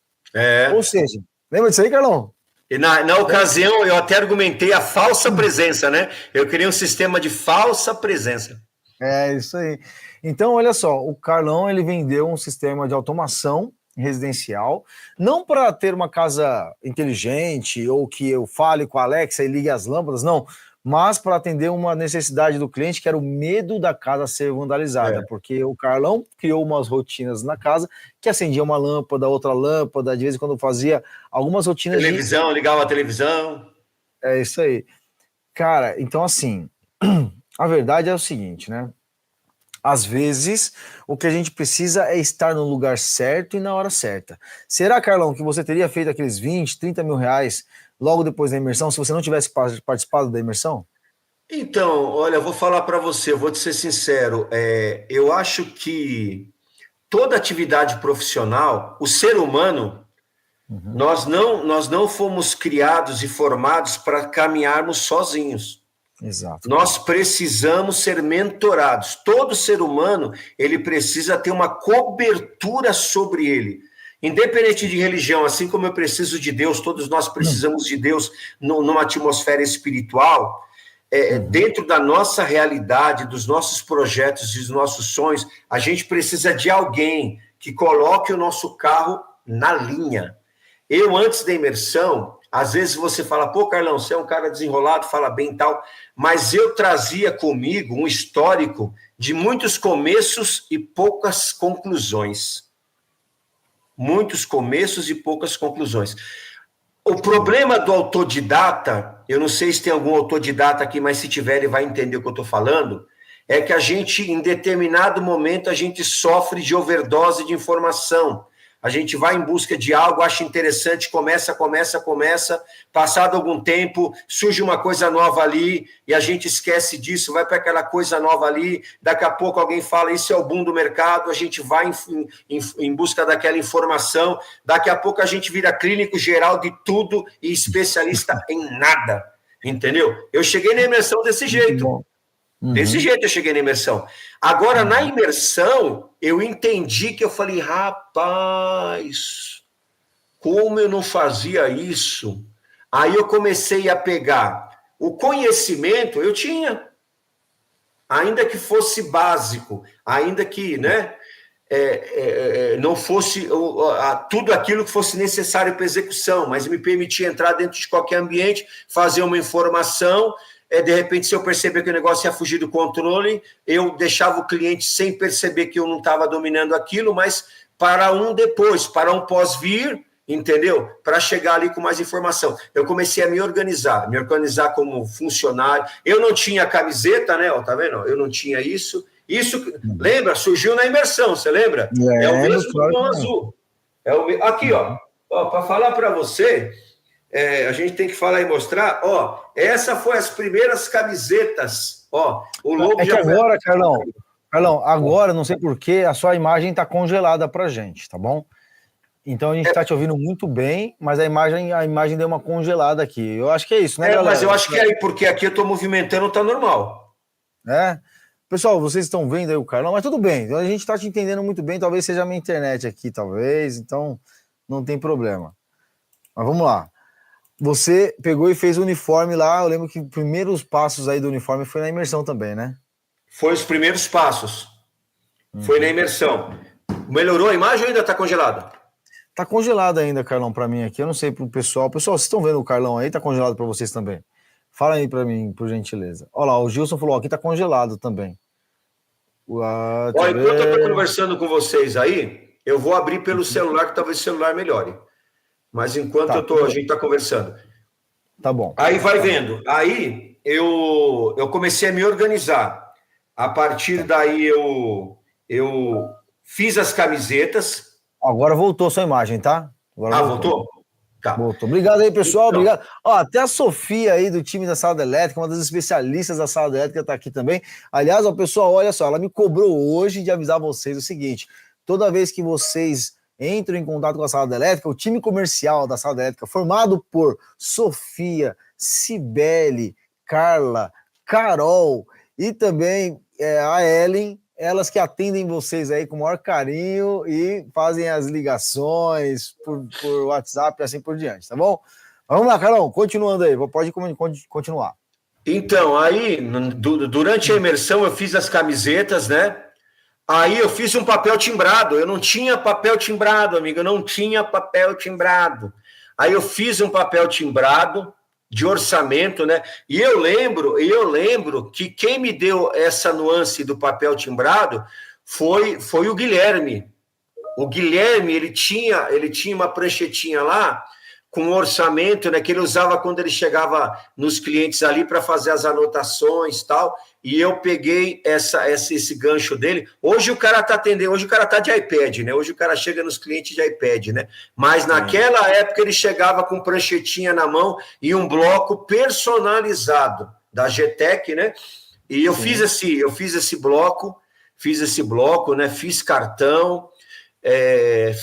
Ou seja, lembra disso aí, Carlão? E na ocasião, eu até argumentei a falsa presença, né? Eu queria um sistema de falsa presença. É isso aí. Então, olha só, o Carlão, ele vendeu um sistema de automação residencial, não para ter uma casa inteligente ou que eu fale com a Alexa e ligue as lâmpadas, não, mas para atender uma necessidade do cliente, que era o medo da casa ser vandalizada, porque o Carlão criou umas rotinas na casa que acendia uma lâmpada, outra lâmpada, de vez em quando fazia algumas rotinas televisão, ligava a televisão. É isso aí. Cara, então assim, a verdade é o seguinte, né? Às vezes, o que a gente precisa é estar no lugar certo e na hora certa. Será, Carlão, que você teria feito aqueles 20, 30 mil reais logo depois da imersão, se você não tivesse participado da imersão? Então, olha, eu vou falar para você, eu vou te ser sincero, eu acho que toda atividade profissional, o ser humano, nós não fomos criados e formados para caminharmos sozinhos. Exato. Nós precisamos ser mentorados. Todo ser humano, ele precisa ter uma cobertura sobre ele. Independente de religião, assim como eu preciso de Deus, todos nós precisamos de Deus numa atmosfera espiritual, dentro da nossa realidade, dos nossos projetos e dos nossos sonhos, a gente precisa de alguém que coloque o nosso carro na linha. Eu, antes da imersão, às vezes você fala, pô, Carlão, você é um cara desenrolado, fala bem e tal, mas eu trazia comigo um histórico de muitos começos e poucas conclusões. Muitos começos e poucas conclusões. O problema do autodidata, eu não sei se tem algum autodidata aqui, mas se tiver ele vai entender o que eu estou falando, é que a gente, em determinado momento, a gente sofre de overdose de informação. A gente vai em busca de algo, acha interessante, começa, passado algum tempo, surge uma coisa nova ali, e a gente esquece disso, vai para aquela coisa nova ali, daqui a pouco alguém fala, isso é o boom do mercado, a gente vai em busca daquela informação, daqui a pouco a gente vira clínico geral de tudo e especialista em nada, entendeu? Eu cheguei na imersão desse jeito. Desse jeito eu cheguei na imersão. Agora, na imersão, eu entendi que eu falei, rapaz, como eu não fazia isso? Aí eu comecei a pegar o conhecimento, eu tinha, ainda que fosse básico, ainda que, né, não fosse tudo aquilo que fosse necessário para execução, mas me permitia entrar dentro de qualquer ambiente, fazer uma informação, de repente, se eu perceber que o negócio ia fugir do controle, eu deixava o cliente sem perceber que eu não estava dominando aquilo, mas para um depois, para um pós-vir, entendeu? Para chegar ali com mais informação. Eu comecei a me organizar como funcionário. Eu não tinha camiseta, né? Ó, tá vendo? Eu não tinha isso. Isso, lembra? Surgiu na imersão, você lembra? É o mesmo tom azul. Aqui, ó para falar para você, a gente tem que falar e mostrar, ó, essa foi as primeiras camisetas, ó, o logo já que agora, Carlão, agora, não sei porquê, a sua imagem está congelada para gente, tá bom? Então a gente está te ouvindo muito bem, mas a imagem deu uma congelada aqui. Eu acho que é isso, né, galera? Mas eu acho que é porque aqui eu estou movimentando, tá normal. Pessoal, vocês estão vendo aí o Carlão, mas tudo bem, a gente está te entendendo muito bem, talvez seja a minha internet aqui, talvez, então não tem problema. Mas vamos lá. Você pegou e fez o uniforme lá, eu lembro que os primeiros passos aí do uniforme foi na imersão também, né? Foi os primeiros passos. Foi na imersão. Melhorou a imagem ou ainda está congelada? Tá congelado ainda, Carlão, para mim aqui, eu não sei pro pessoal. Pessoal, vocês estão vendo o Carlão aí? Tá congelado para vocês também? Fala aí para mim, por gentileza. Olha lá, o Gilson falou, aqui tá congelado também. Enquanto eu tô conversando com vocês aí, eu vou abrir pelo celular, que talvez o celular melhore. Mas enquanto a gente tá conversando. Tá bom. Aí vai vendo. Aí eu comecei a me organizar. A partir daí eu fiz as camisetas. Agora voltou a sua imagem, tá? Agora voltou? Tá. Voltou. Obrigado aí, pessoal. Então, obrigado. Ó, até a Sofia aí do time da Sala Elétrica, uma das especialistas da Sala Elétrica, tá aqui também. Aliás, ó, pessoal, olha só, ela me cobrou hoje de avisar vocês o seguinte: toda vez que vocês entram em contato com a Sala Elétrica, o time comercial da Sala Elétrica, formado por Sofia, Cibele, Carla, Carol e também a Ellen, elas que atendem vocês aí com o maior carinho e fazem as ligações por WhatsApp e assim por diante, tá bom? Vamos lá, Carol, continuando aí, pode continuar. Então, aí, durante a imersão, eu fiz as camisetas, né? Aí eu fiz um papel timbrado, eu não tinha papel timbrado, amigo, eu não tinha papel timbrado. Aí eu fiz um papel timbrado de orçamento, né? E eu lembro que quem me deu essa nuance do papel timbrado foi o Guilherme. O Guilherme, ele tinha uma pranchetinha lá com um orçamento, né, que ele usava quando ele chegava nos clientes ali para fazer as anotações e tal, e eu peguei esse gancho dele. Hoje o cara está atendendo, hoje o cara está de iPad, né? Hoje o cara chega nos clientes de iPad, né? Mas naquela época ele chegava com pranchetinha na mão e um bloco personalizado da GTEC, né? E eu fiz esse bloco, né? Fiz cartão,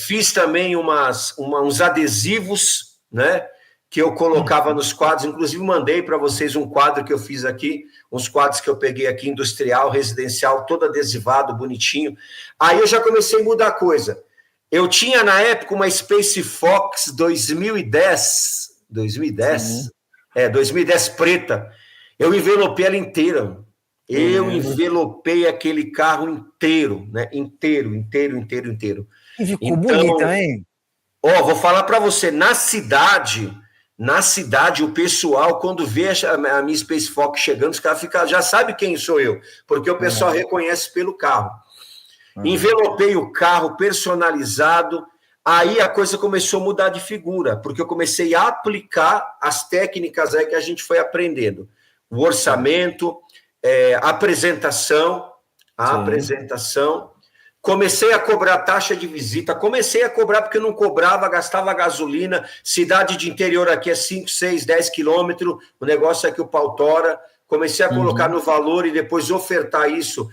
fiz também uns adesivos, né, que eu colocava nos quadros, inclusive mandei para vocês um quadro que eu fiz aqui, uns quadros que eu peguei aqui, industrial, residencial, todo adesivado, bonitinho. Aí eu já comecei a mudar a coisa. Eu tinha, na época, uma Space Fox 2010 preta. Eu envelopei ela inteira. Eu envelopei aquele carro inteiro, né? Inteiro. E ficou bonita, hein? Vou falar para você, na cidade, o pessoal, quando vê a minha Space Fox chegando, os caras já sabem quem sou eu, porque o pessoal reconhece pelo carro. Envelopei o carro personalizado, aí a coisa começou a mudar de figura, porque eu comecei a aplicar as técnicas aí que a gente foi aprendendo. O orçamento, a apresentação, comecei a cobrar taxa de visita, comecei a cobrar porque eu não cobrava, gastava gasolina, cidade de interior aqui é 5, 6, 10 quilômetros, o negócio é que o pau tora, comecei a colocar no valor e depois ofertar isso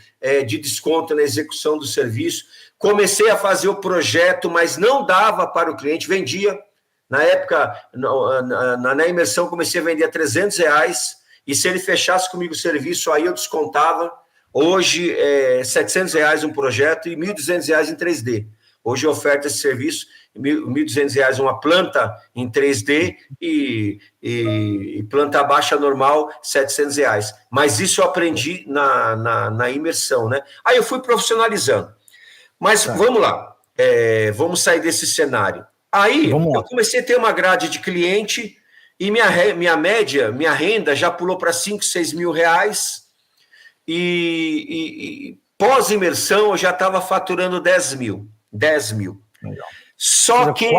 de desconto na execução do serviço, comecei a fazer o projeto, mas não dava para o cliente, vendia, na época, na imersão, comecei a vender a R$300, e se ele fechasse comigo o serviço, aí eu descontava. Hoje é R$700 um projeto e R$1.200 em 3D. Hoje eu oferto esse serviço, R$1.200 uma planta em 3D e planta baixa normal, R$700. Mas isso eu aprendi na imersão, né? Aí eu fui profissionalizando. Mas vamos lá, vamos sair desse cenário. Aí eu comecei a ter uma grade de cliente e minha média, minha renda já pulou para R$5, R$6.000 e pós-imersão eu já estava faturando 10 mil. 10 mil. Legal. Só que...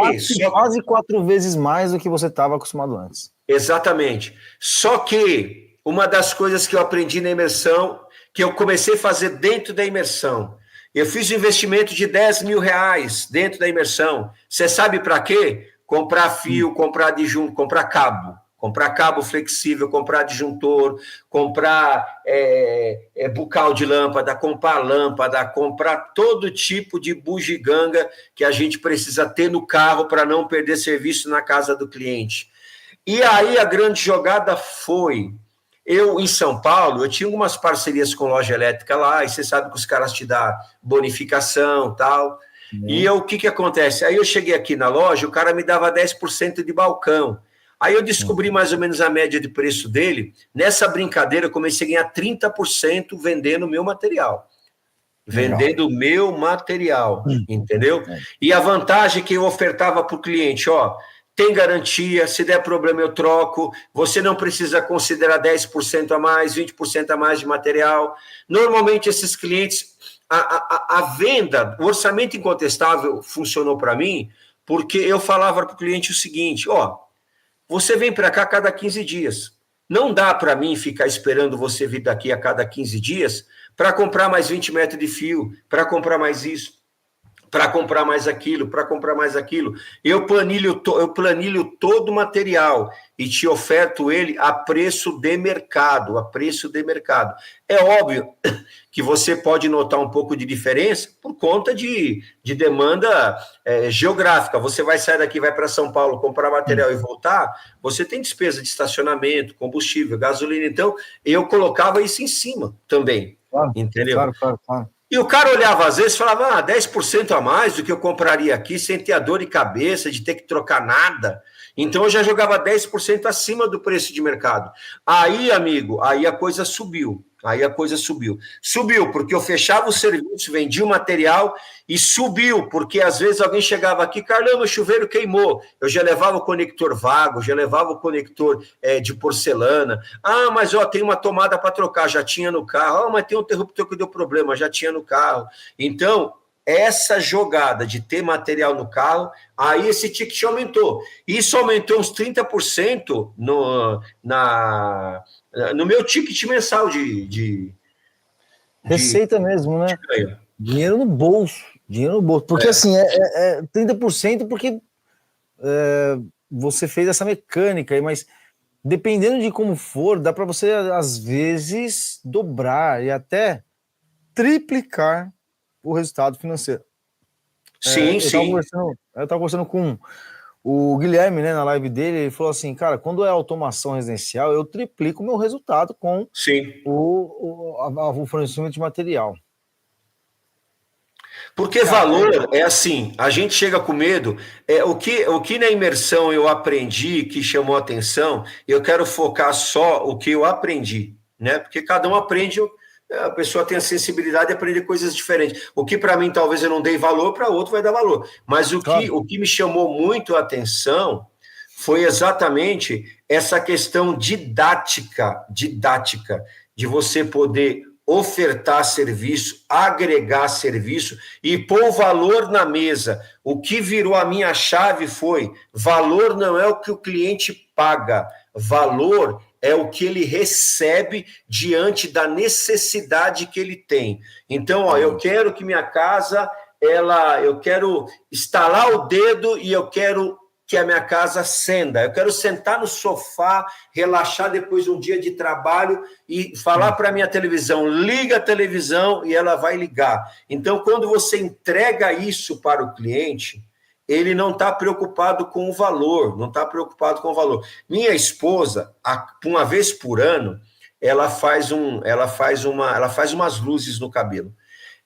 Quase 4 vezes mais do que você estava acostumado antes. Exatamente. Só que uma das coisas que eu aprendi na imersão, que eu comecei a fazer dentro da imersão, eu fiz um investimento de R$10.000 dentro da imersão. Você sabe para quê? Comprar fio, comprar adjunto, comprar cabo flexível, comprar disjuntor, comprar bucal de lâmpada, comprar todo tipo de bugiganga que a gente precisa ter no carro para não perder serviço na casa do cliente. E aí a grande jogada foi... Eu, em São Paulo, eu tinha algumas parcerias com loja elétrica lá, e você sabe que os caras te dão bonificação e tal. E o que acontece? Aí eu cheguei aqui na loja, o cara me dava 10% de balcão. Aí eu descobri mais ou menos a média de preço dele. Nessa brincadeira, eu comecei a ganhar 30% vendendo meu material. Vendendo meu material, entendeu? E a vantagem que eu ofertava para o cliente, ó... Tem garantia, se der problema eu troco, você não precisa considerar 10% a mais, 20% a mais de material. Normalmente esses clientes, a venda, o orçamento incontestável funcionou para mim, porque eu falava para o cliente o seguinte, ó, você vem para cá a cada 15 dias, não dá para mim ficar esperando você vir daqui a cada 15 dias para comprar mais 20 metros de fio, para comprar mais isso, para comprar mais aquilo, para comprar mais aquilo. Eu planilho todo o material e te oferto ele a preço de mercado, É óbvio que você pode notar um pouco de diferença por conta de demanda geográfica. Você vai sair daqui, vai para São Paulo, comprar material e voltar, você tem despesa de estacionamento, combustível, gasolina. Então, eu colocava isso em cima também, entendeu? Claro. E o cara olhava às vezes e falava, 10% a mais do que eu compraria aqui, sem ter a dor de cabeça de ter que trocar nada. Então eu já jogava 10% acima do preço de mercado. Aí, amigo, aí a coisa subiu. Subiu porque eu fechava o serviço, vendia o material e subiu, porque às vezes alguém chegava aqui, Carlão, o chuveiro queimou. Eu já levava o conector vago, já levava o conector de porcelana. Mas ó, tem uma tomada para trocar, já tinha no carro. Mas tem um interruptor que deu problema, já tinha no carro. Então, essa jogada de ter material no carro, aí esse ticket aumentou. Isso aumentou uns 30% no meu ticket mensal de receita mesmo, né? Dinheiro no bolso. Porque assim, 30% porque você fez essa mecânica aí, mas dependendo de como for, dá para você, às vezes, dobrar e até triplicar o resultado financeiro. Sim. Eu estava conversando com o Guilherme, né, na live dele, ele falou assim, cara, quando é automação residencial, eu triplico o meu resultado com o fornecimento de material. Porque valor é assim, a gente chega com medo, o que na imersão eu aprendi, que chamou a atenção, eu quero focar só o que eu aprendi, né? Porque cada um aprende, a pessoa tem a sensibilidade de aprender coisas diferentes. O que para mim talvez eu não dei valor, para outro vai dar valor. Mas o que me chamou muito a atenção foi exatamente essa questão didática, de você poder ofertar serviço, agregar serviço e pôr valor na mesa. O que virou a minha chave foi: valor não é o que o cliente paga, valor é o que ele recebe diante da necessidade que ele tem. Então, eu quero que minha casa, eu quero estalar o dedo e eu quero que a minha casa acenda. Eu quero sentar no sofá, relaxar depois de um dia de trabalho e falar para a minha televisão, liga a televisão e ela vai ligar. Então, quando você entrega isso para o cliente, ele não está preocupado com o valor, Minha esposa, uma vez por ano, ela faz umas luzes no cabelo.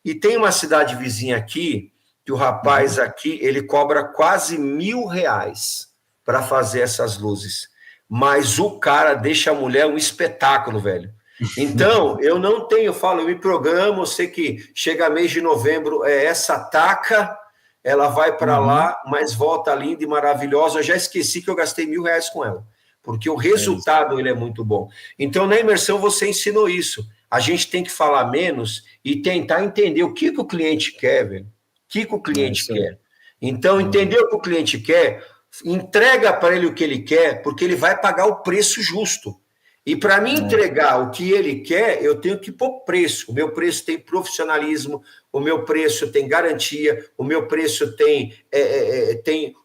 E tem uma cidade vizinha aqui que o rapaz aqui, ele cobra quase R$ 1.000 para fazer essas luzes. Mas o cara deixa a mulher um espetáculo, velho. Então, eu não tenho, eu falo, eu me programo, eu sei que chega mês de novembro, essa taca, ela vai para lá, mas volta linda e maravilhosa. Eu já esqueci que eu gastei R$ 1.000 com ela, porque o resultado ele é muito bom. Então, na imersão, você ensinou isso. A gente tem que falar menos e tentar entender o que o cliente quer, velho. O que o cliente quer. Então, entender o que o cliente quer, entrega para ele o que ele quer, porque ele vai pagar o preço justo. E para mim entregar o que ele quer, eu tenho que pôr preço. O meu preço tem profissionalismo, o meu preço tem garantia, o meu preço tem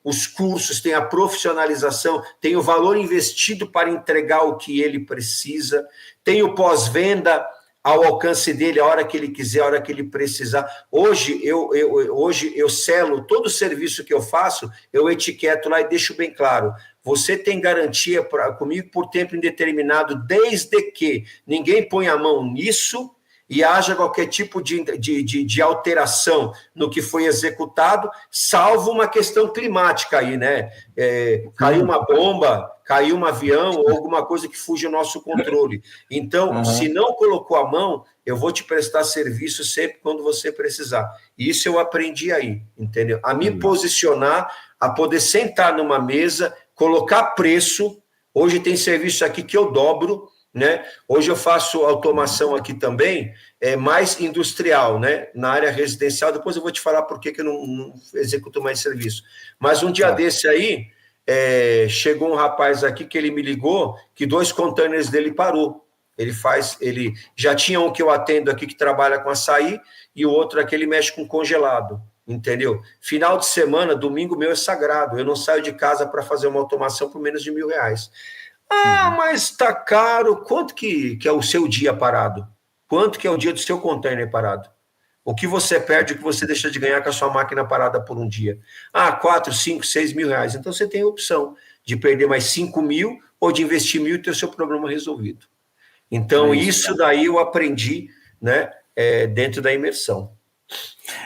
os cursos, tem a profissionalização, tem o valor investido para entregar o que ele precisa, tem o pós-venda ao alcance dele, a hora que ele quiser, a hora que ele precisar. Hoje eu selo todo o serviço que eu faço, eu etiqueto lá e deixo bem claro. Você tem garantia comigo por tempo indeterminado, desde que ninguém ponha a mão nisso e haja qualquer tipo de alteração no que foi executado, salvo uma questão climática aí, né? Caiu uma bomba, caiu um avião ou alguma coisa que fuja ao nosso controle. Então, se não colocou a mão, eu vou te prestar serviço sempre quando você precisar. Isso eu aprendi aí, entendeu? A me posicionar, a poder sentar numa mesa, colocar preço. Hoje tem serviço aqui que eu dobro, né? Hoje eu faço automação aqui também, mais industrial, né? Na área residencial. Depois eu vou te falar por que eu não executo mais serviço. Mas um dia desse aí, chegou um rapaz aqui que ele me ligou que 2 containers dele parou. Ele já tinha um que eu atendo aqui que trabalha com açaí e o outro aqui ele mexe com congelado. Entendeu? Final de semana, domingo meu é sagrado. Eu não saio de casa para fazer uma automação por menos de R$ 1.000. Mas tá caro. Quanto que é o seu dia parado? Quanto que é o dia do seu container parado? O que você perde, o que você deixa de ganhar com a sua máquina parada por um dia? 4, 5, 6 mil reais. Então você tem a opção de perder mais 5 mil ou de investir 1.000 e ter o seu problema resolvido. Então isso daí eu aprendi, né, dentro da imersão.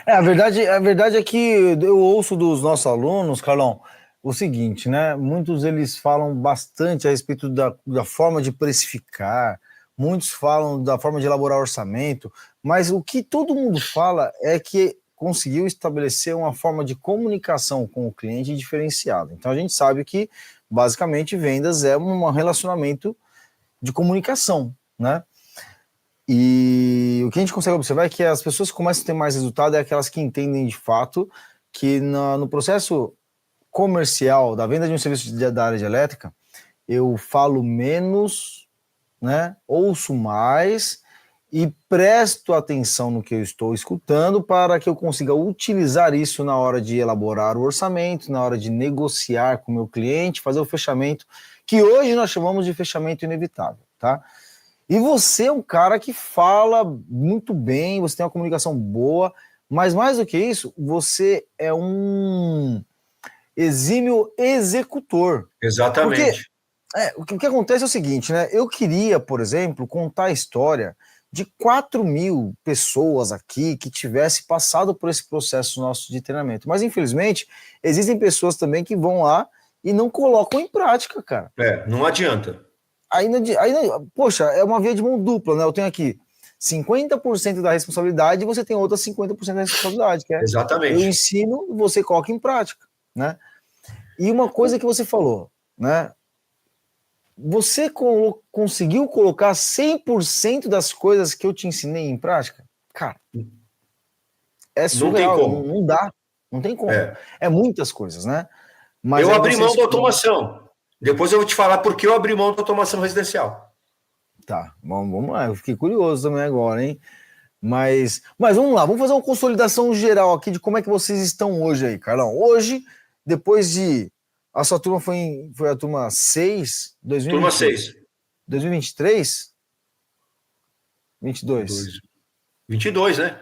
A verdade é que eu ouço dos nossos alunos, Carlão, o seguinte, né? Muitos eles falam bastante a respeito da forma de precificar, muitos falam da forma de elaborar orçamento, mas o que todo mundo fala é que conseguiu estabelecer uma forma de comunicação com o cliente diferenciada. Então a gente sabe que, basicamente, vendas é um relacionamento de comunicação, né? E o que a gente consegue observar é que as pessoas que começam a ter mais resultado é aquelas que entendem de fato que no processo comercial da venda de um serviço da área de elétrica, eu falo menos, né? Ouço mais e presto atenção no que eu estou escutando para que eu consiga utilizar isso na hora de elaborar o orçamento, na hora de negociar com o meu cliente, fazer o fechamento, que hoje nós chamamos de fechamento inevitável, tá? E você é um cara que fala muito bem, você tem uma comunicação boa, mas mais do que isso, você é um exímio executor. Exatamente. Porque, o que acontece é o seguinte, né? Eu queria, por exemplo, contar a história de 4.000 pessoas aqui que tivesse passado por esse processo nosso de treinamento. Mas, infelizmente, existem pessoas também que vão lá e não colocam em prática, cara. Não adianta. Poxa, é uma via de mão dupla, né? Eu tenho aqui 50% da responsabilidade e você tem outras 50% da responsabilidade, que é Exatamente. Eu ensino e você coloca em prática, né? E uma coisa que você falou, né? Você conseguiu colocar 100% das coisas que eu te ensinei em prática? Cara, é surreal, não dá, não tem como. É muitas coisas, né? Mas eu abri mão da automação. Depois eu vou te falar por que eu abri mão da automação residencial. Tá, vamos lá, eu fiquei curioso também agora, hein? Mas vamos lá, vamos fazer uma consolidação geral aqui de como é que vocês estão hoje aí, Carlão. Hoje, depois de... A sua turma foi a turma 6, 2020, turma 6. 2023? 22? 22, né?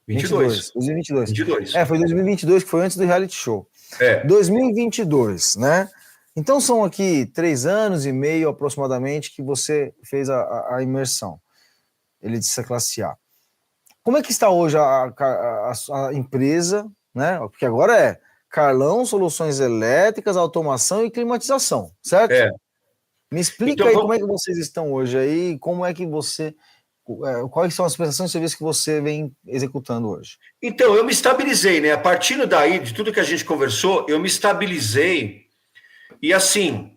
22. 2022. Foi 2022, que foi antes do reality show. 2022, né? Então são aqui 3 anos e meio aproximadamente que você fez a imersão. Ele disse a classe A. Como é que está hoje a empresa, né? Porque agora é Carlão, soluções elétricas, automação e climatização, certo? É. Me explica Então, aí como é que vocês estão hoje aí, como é que você... quais são as prestações de serviço que você vem executando hoje? Então, eu me estabilizei, né? A partir daí, de tudo que a gente conversou, eu me estabilizei. E assim,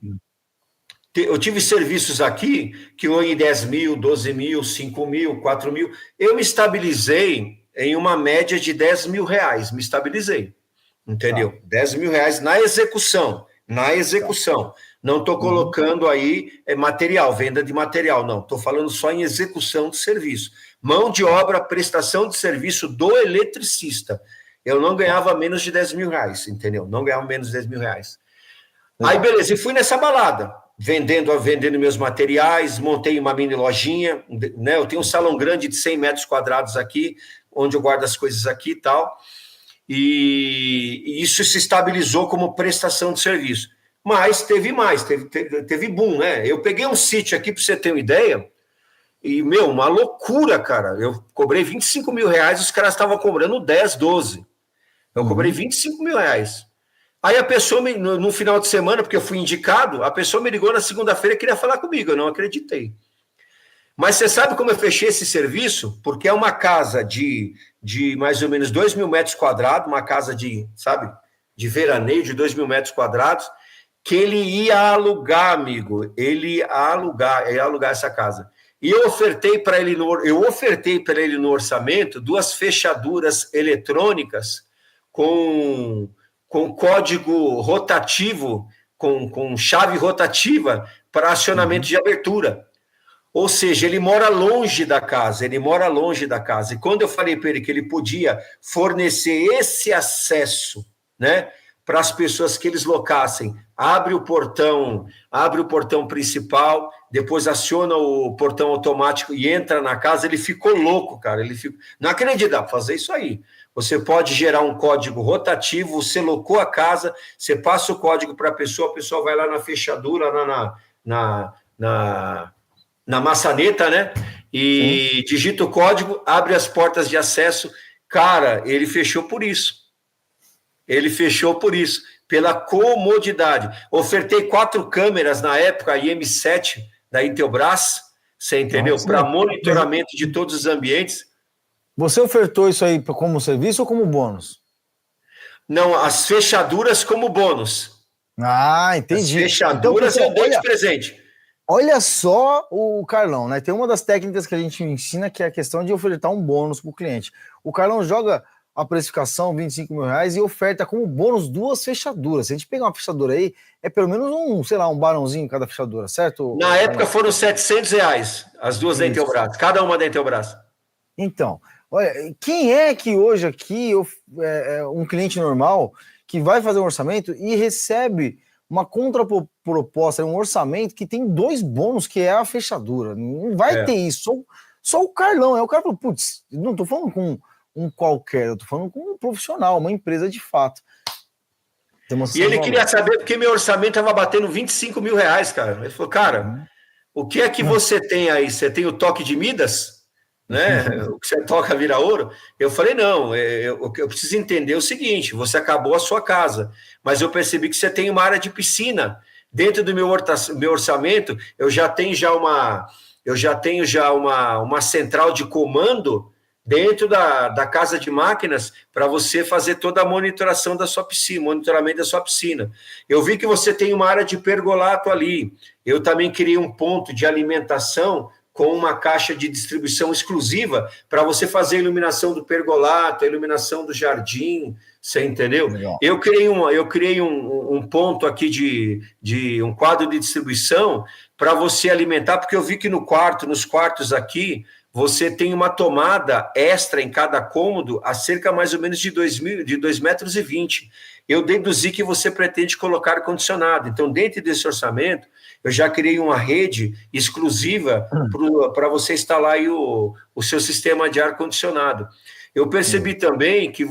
eu tive serviços aqui que iam em 10 mil, 12 mil, 5 mil, 4 mil. Eu me estabilizei em uma média de 10 mil reais. Me estabilizei, entendeu? Tá. 10 mil reais na execução. Na execução. Tá. Não estou colocando aí material, venda de material, não. Estou falando só em execução de serviço. Mão de obra, prestação de serviço do eletricista. Eu não ganhava menos de 10 mil reais, entendeu? Não ganhava menos de 10 mil reais. Aí, beleza, e fui nessa balada, vendendo meus materiais, montei uma mini lojinha, né? Eu tenho um salão grande de 100 metros quadrados aqui, onde eu guardo as coisas aqui e tal. E isso se estabilizou como prestação de serviço. Mas teve mais, teve boom, né? Eu peguei um sítio aqui, para você ter uma ideia, e, uma loucura, cara. Eu cobrei 25 mil reais, os caras estavam cobrando 10, 12. Eu cobrei 25 mil reais. Aí a pessoa, no final de semana, porque eu fui indicado, a pessoa me ligou na segunda-feira e queria falar comigo, eu não acreditei. Mas você sabe como eu fechei esse serviço? Porque é uma casa de mais ou menos 2 mil metros quadrados, uma casa de de veraneio de 2 mil metros quadrados, que ele ia alugar, amigo, ele ia alugar essa casa. E eu ofertei para ele no orçamento 2 fechaduras eletrônicas com código rotativo, com chave rotativa para acionamento de abertura. Ou seja, ele mora longe da casa. E quando eu falei para ele que ele podia fornecer esse acesso, né, para as pessoas que eles locassem, abre o portão principal, depois aciona o portão automático e entra na casa, ele ficou louco, cara. Não acredita, fazer isso aí. Você pode gerar um código rotativo, você locou a casa, você passa o código para a pessoa vai lá na fechadura, na maçaneta, né? E digita o código, abre as portas de acesso. Cara, ele fechou por isso. Pela comodidade. Ofertei 4 câmeras na época, a IM7 da Intelbras, você entendeu? Para monitoramento de todos os ambientes. Você ofertou isso aí como serviço ou como bônus? Não, as fechaduras como bônus. Ah, entendi. As fechaduras então, eu dei de presente. Olha só o Carlão, né? Tem uma das técnicas que a gente ensina que é a questão de ofertar um bônus para o cliente. O Carlão joga a precificação, 25 mil reais, e oferta como bônus 2 fechaduras. Se a gente pegar uma fechadura aí, é pelo menos um barãozinho cada fechadura, certo? Na época foram 700 reais, as 2 da Intelbras, cada uma da Intelbras. Então, olha, quem é que hoje aqui, um cliente normal, que vai fazer um orçamento e recebe uma contraproposta, um orçamento que tem 2 bônus, que é a fechadura? Não vai ter isso. Só o Carlão. O cara falou, putz, não estou falando com um qualquer, eu estou falando com um profissional, uma empresa de fato. E ele queria saber porque meu orçamento estava batendo 25 mil reais, cara. Ele falou, cara, o que é que você tem aí? Você tem o toque de Midas? Né? O que você toca vira ouro? Eu falei, não, eu preciso entender o seguinte, você acabou a sua casa, mas eu percebi que você tem uma área de piscina. Dentro do meu orçamento, eu já tenho uma central de comando dentro da casa de máquinas para você fazer toda a monitoração da sua piscina, monitoramento da sua piscina. Eu vi que você tem uma área de pergolato ali. Eu também criei um ponto de alimentação com uma caixa de distribuição exclusiva para você fazer a iluminação do pergolato, a iluminação do jardim, você entendeu? Legal. Eu criei um ponto aqui de um quadro de distribuição para você alimentar, porque eu vi que nos quartos aqui, você tem uma tomada extra em cada cômodo a cerca mais ou menos de 2,20 metros. Eu deduzi que você pretende colocar ar-condicionado. Então, dentro desse orçamento, eu já criei uma rede exclusiva para você instalar aí o seu sistema de ar-condicionado. Eu percebi também que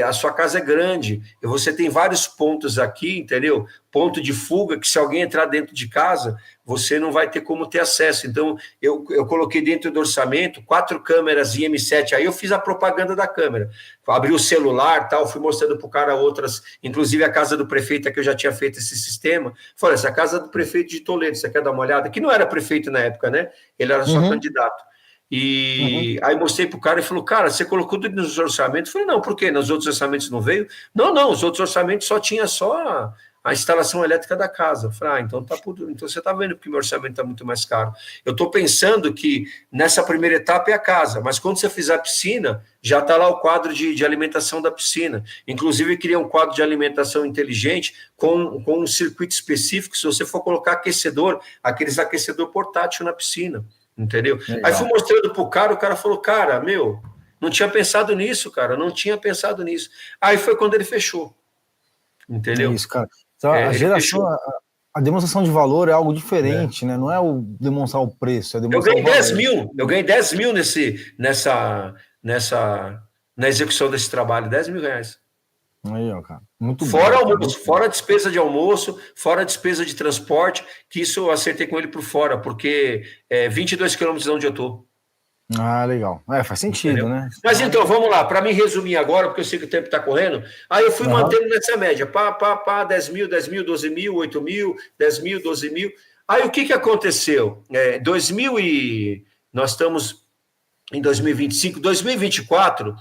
a sua casa é grande, e você tem vários pontos aqui, entendeu? Ponto de fuga, que se alguém entrar dentro de casa, você não vai ter como ter acesso. Então, eu coloquei dentro do orçamento 4 câmeras IM7, aí eu fiz a propaganda da câmera. Abri o celular, tal, fui mostrando para o cara outras, inclusive a casa do prefeito, que eu já tinha feito esse sistema. Falei, essa casa do prefeito de Toledo, você quer dar uma olhada? Que não era prefeito na época, né? Ele era só candidato. E aí mostrei para o cara e falou, cara, você colocou tudo nos orçamentos? Eu falei, não, por quê? Nos outros orçamentos não veio? Não, os outros orçamentos só tinha a instalação elétrica da casa. Eu falei, então então você está vendo que o meu orçamento está muito mais caro. Eu estou pensando que nessa primeira etapa é a casa, mas quando você fizer a piscina, já está lá o quadro de alimentação da piscina. Inclusive, eu queria um quadro de alimentação inteligente com um circuito específico, se você for colocar aquecedor, aqueles aquecedor portátil na piscina. Entendeu? Legal. Aí fui mostrando pro cara, o cara falou, cara, não tinha pensado nisso, cara, não tinha pensado nisso. Aí foi quando ele fechou. Entendeu? É isso, cara. Então, a geração, a demonstração de valor é algo diferente, né? Não é o demonstrar o preço, é demonstrar eu ganhei 10 mil na execução desse trabalho, 10 mil reais. Aí, ó, cara. Muito fora bom, almoço, fora despesa de almoço, fora despesa de transporte, que isso eu acertei com ele por fora, porque 22 quilômetros de onde eu tô. Ah, legal. Faz sentido, entendeu? Né? Mas então, vamos lá, para me resumir agora, porque eu sei que o tempo está correndo, aí eu fui mantendo nessa média, 10 mil, 12 mil, 8 mil, 10 mil, 12 mil. Aí o que aconteceu? Nós estamos em 2025, 2024,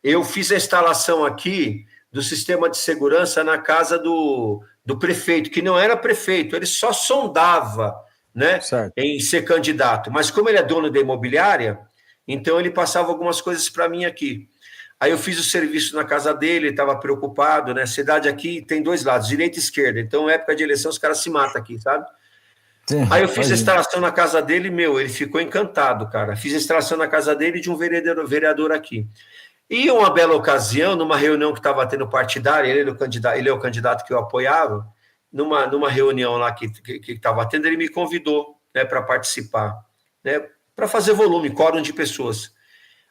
eu fiz a instalação aqui do sistema de segurança na casa do prefeito, que não era prefeito, ele só sondava, né, em ser candidato, mas como ele é dono da imobiliária, então ele passava algumas coisas para mim aqui. Aí eu fiz o serviço na casa dele, ele estava preocupado, né, a cidade aqui tem 2 lados, direita e esquerda, então época de eleição os caras se matam aqui, sabe? Sim, aí eu fiz a instalação na casa dele, ele ficou encantado, cara, fiz a instalação na casa dele de um vereador aqui. E uma bela ocasião, numa reunião que estava tendo partidária, ele é o candidato que eu apoiava, numa reunião lá que estava tendo, ele me convidou, né, para participar, né, para fazer volume, quórum de pessoas.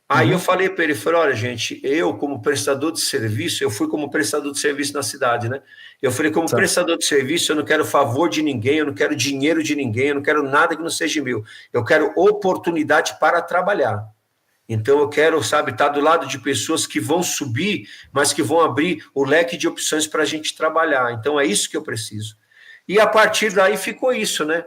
Aí eu falei para ele, olha, gente, eu como prestador de serviço, eu fui como prestador de serviço na cidade, né? Eu falei, como prestador de serviço, eu não quero favor de ninguém, eu não quero dinheiro de ninguém, eu não quero nada que não seja meu. Eu quero oportunidade para trabalhar. Então, eu quero, sabe, estar do lado de pessoas que vão subir, mas que vão abrir o leque de opções para a gente trabalhar. Então, é isso que eu preciso. E, a partir daí, ficou isso, né?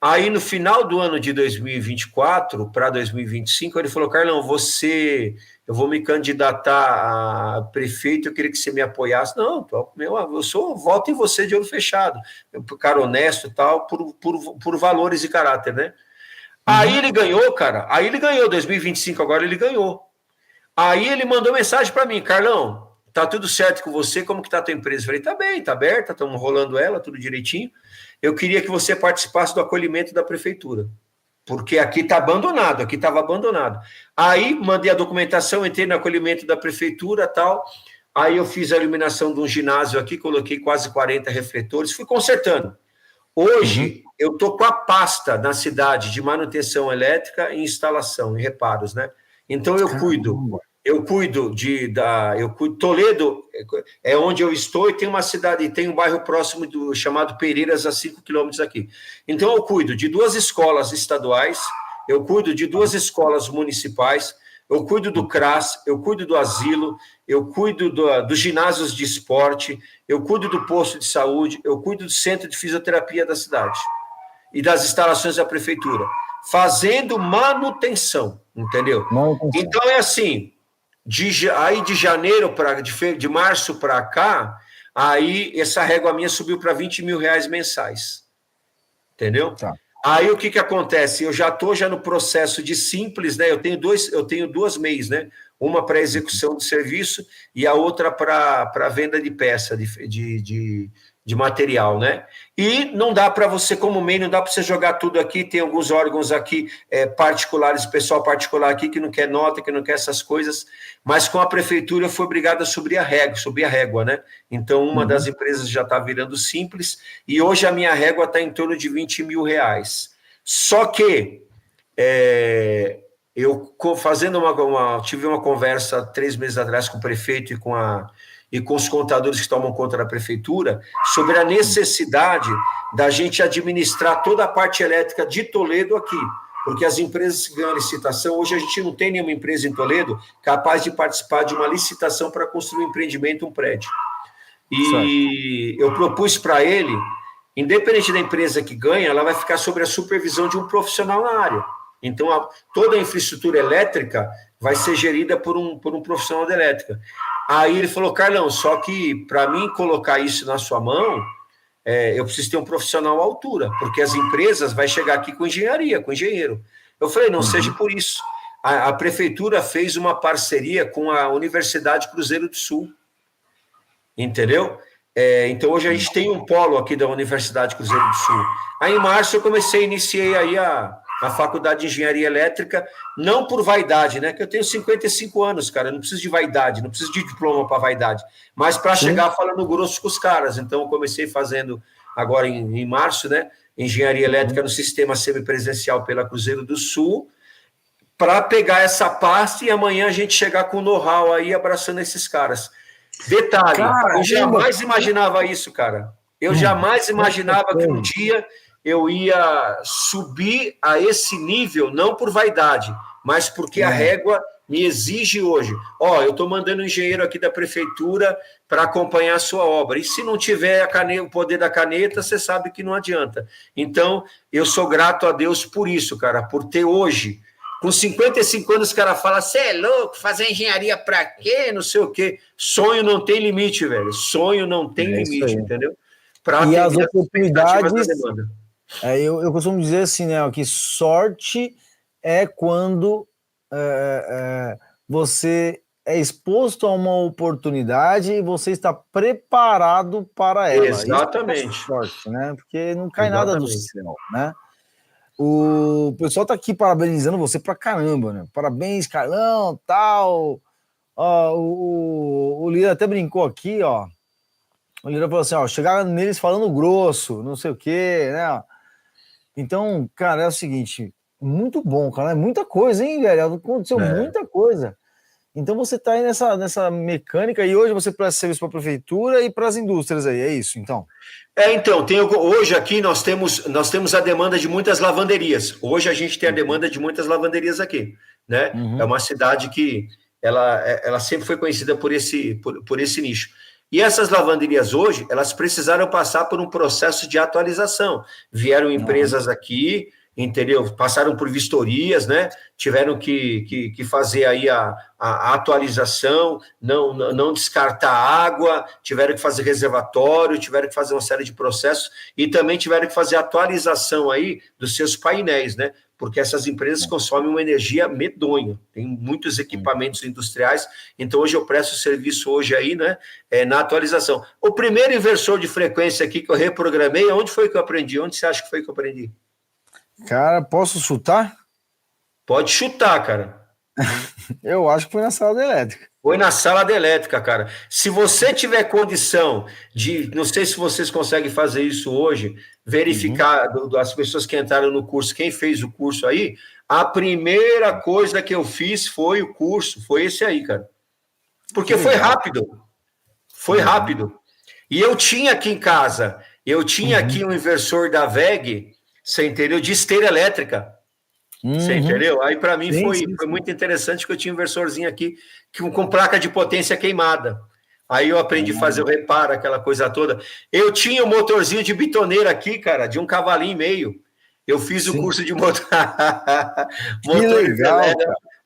Aí, no final do ano de 2024 para 2025, ele falou, Carlão, eu vou me candidatar a prefeito, eu queria que você me apoiasse. Não, eu voto em você de olho fechado. Cara honesto e tal, por valores e caráter, né? Aí ele ganhou, cara. Aí ele ganhou, 2025 agora ele ganhou. Aí ele mandou mensagem para mim, Carlão, tá tudo certo com você? Como que tá a tua empresa? Eu falei, tá bem, tá aberta, estamos rolando ela, tudo direitinho. Eu queria que você participasse do acolhimento da prefeitura, porque aqui tá abandonado, aqui estava abandonado. Aí mandei a documentação, entrei no acolhimento da prefeitura, tal. Aí eu fiz a iluminação de um ginásio aqui, coloquei quase 40 refletores, fui consertando. Hoje, eu estou com a pasta na cidade de manutenção elétrica e instalação, e reparos, né? Então, eu cuido Toledo é onde eu estou, e tem uma cidade, tem um bairro próximo chamado Pereiras, a 5 quilômetros aqui. Então, eu cuido de 2 escolas estaduais, eu cuido de 2 escolas municipais, eu cuido do CRAS, eu cuido do asilo, eu cuido dos ginásios de esporte, eu cuido do posto de saúde, eu cuido do centro de fisioterapia da cidade e das instalações da prefeitura, fazendo manutenção, entendeu? Então é assim, aí de janeiro de março para cá, aí essa régua minha subiu para 20 mil reais mensais, entendeu? Tá. Aí o que acontece? Eu já estou no processo de simples, né? Eu tenho 2 MEIs, né? Uma para execução de serviço e a outra para venda de peça, de material, né? E não dá para você, como MEI, não dá para você jogar tudo aqui. Tem alguns órgãos aqui particulares, pessoal particular aqui que não quer nota, que não quer essas coisas, mas com a prefeitura eu fui obrigado a subir a régua, né? Então, uma das empresas já está virando simples, e hoje a minha régua está em torno de 20 mil reais. Só que fazendo tive uma conversa 3 meses atrás com o prefeito e com os contadores que tomam conta da prefeitura sobre a necessidade da gente administrar toda a parte elétrica de Toledo aqui, porque as empresas que ganham licitação, hoje a gente não tem nenhuma empresa em Toledo capaz de participar de uma licitação para construir um empreendimento, um prédio. E eu propus para ele, independente da empresa que ganha, ela vai ficar sob a supervisão de um profissional na área. Então, toda a infraestrutura elétrica vai ser gerida por um profissional de elétrica. Aí ele falou, Carlão, só que para mim colocar isso na sua mão, eu preciso ter um profissional à altura, porque as empresas vão chegar aqui com engenharia, com engenheiro. Eu falei, não seja por isso. A prefeitura fez uma parceria com a Universidade Cruzeiro do Sul, entendeu? Então, hoje a gente tem um polo aqui da Universidade Cruzeiro do Sul. Aí, em março, iniciei aí a Faculdade de Engenharia Elétrica, não por vaidade, né? Que eu tenho 55 anos, cara, eu não preciso de vaidade, não preciso de diploma para vaidade, mas para chegar falando grosso com os caras. Então, eu comecei fazendo agora em março, né? Engenharia Elétrica no sistema semipresencial pela Cruzeiro do Sul, para pegar essa pasta e amanhã a gente chegar com know-how aí abraçando esses caras. Detalhe, eu jamais imaginava isso, cara. Eu jamais imaginava que um dia eu ia subir a esse nível, não por vaidade, mas porque a régua me exige hoje. Eu estou mandando um engenheiro aqui da prefeitura para acompanhar a sua obra. E se não tiver o poder da caneta, você sabe que não adianta. Então, eu sou grato a Deus por isso, cara, por ter hoje. Com 55 anos, o cara fala, você é louco, fazer engenharia para quê? Não sei o quê. Sonho não tem limite, velho. Sonho não tem limite, entendeu? E as oportunidades... Eu costumo dizer assim, né, que sorte é quando você é exposto a uma oportunidade e você está preparado para ela. Exatamente. Isso é sorte, né? Porque não cai nada do céu, né? O pessoal tá aqui parabenizando você pra caramba, né? Parabéns, Carlão, tal. O Lira até brincou aqui, ó. O Lira falou assim, chegaram neles falando grosso, não sei o quê, né? Então, cara, é o seguinte, muito bom, cara, é muita coisa, hein, velho? Aconteceu muita coisa. Então você tá aí nessa mecânica e hoje você presta serviço para a prefeitura e para as indústrias aí, é isso, então? Então, hoje aqui nós temos a demanda de muitas lavanderias. Hoje a gente tem a demanda de muitas lavanderias aqui, né? É uma cidade que ela sempre foi conhecida por esse nicho. E essas lavanderias hoje, elas precisaram passar por um processo de atualização. Vieram empresas aqui, entendeu? Passaram por vistorias, né? Tiveram que fazer aí a atualização, não descartar água, tiveram que fazer reservatório, tiveram que fazer uma série de processos e também tiveram que fazer atualização aí dos seus painéis, né? Porque essas empresas consomem uma energia medonha, tem muitos equipamentos industriais, então hoje eu presto serviço hoje aí, né, na atualização. O primeiro inversor de frequência aqui que eu reprogramei, onde foi que eu aprendi? Onde você acha que foi que eu aprendi? Cara, posso chutar? Pode chutar, cara. Eu acho que foi na sala da elétrica. Foi na sala da elétrica, cara. Se você tiver condição de, não sei se vocês conseguem fazer isso hoje, verificar as pessoas que entraram no curso, quem fez o curso aí, a primeira coisa que eu fiz foi o curso, foi esse aí, cara. Porque foi rápido. Foi rápido. E eu tinha aqui em casa, aqui um inversor da WEG, você entendeu? De esteira elétrica. Você entendeu? Aí para mim foi muito interessante que eu tinha um inversorzinho aqui com placa de potência queimada. Aí eu aprendi a fazer o reparo, aquela coisa toda. Eu tinha um motorzinho de bitoneira aqui, cara, de 1,5 cavalos. Eu fiz o curso de motor. Que legal,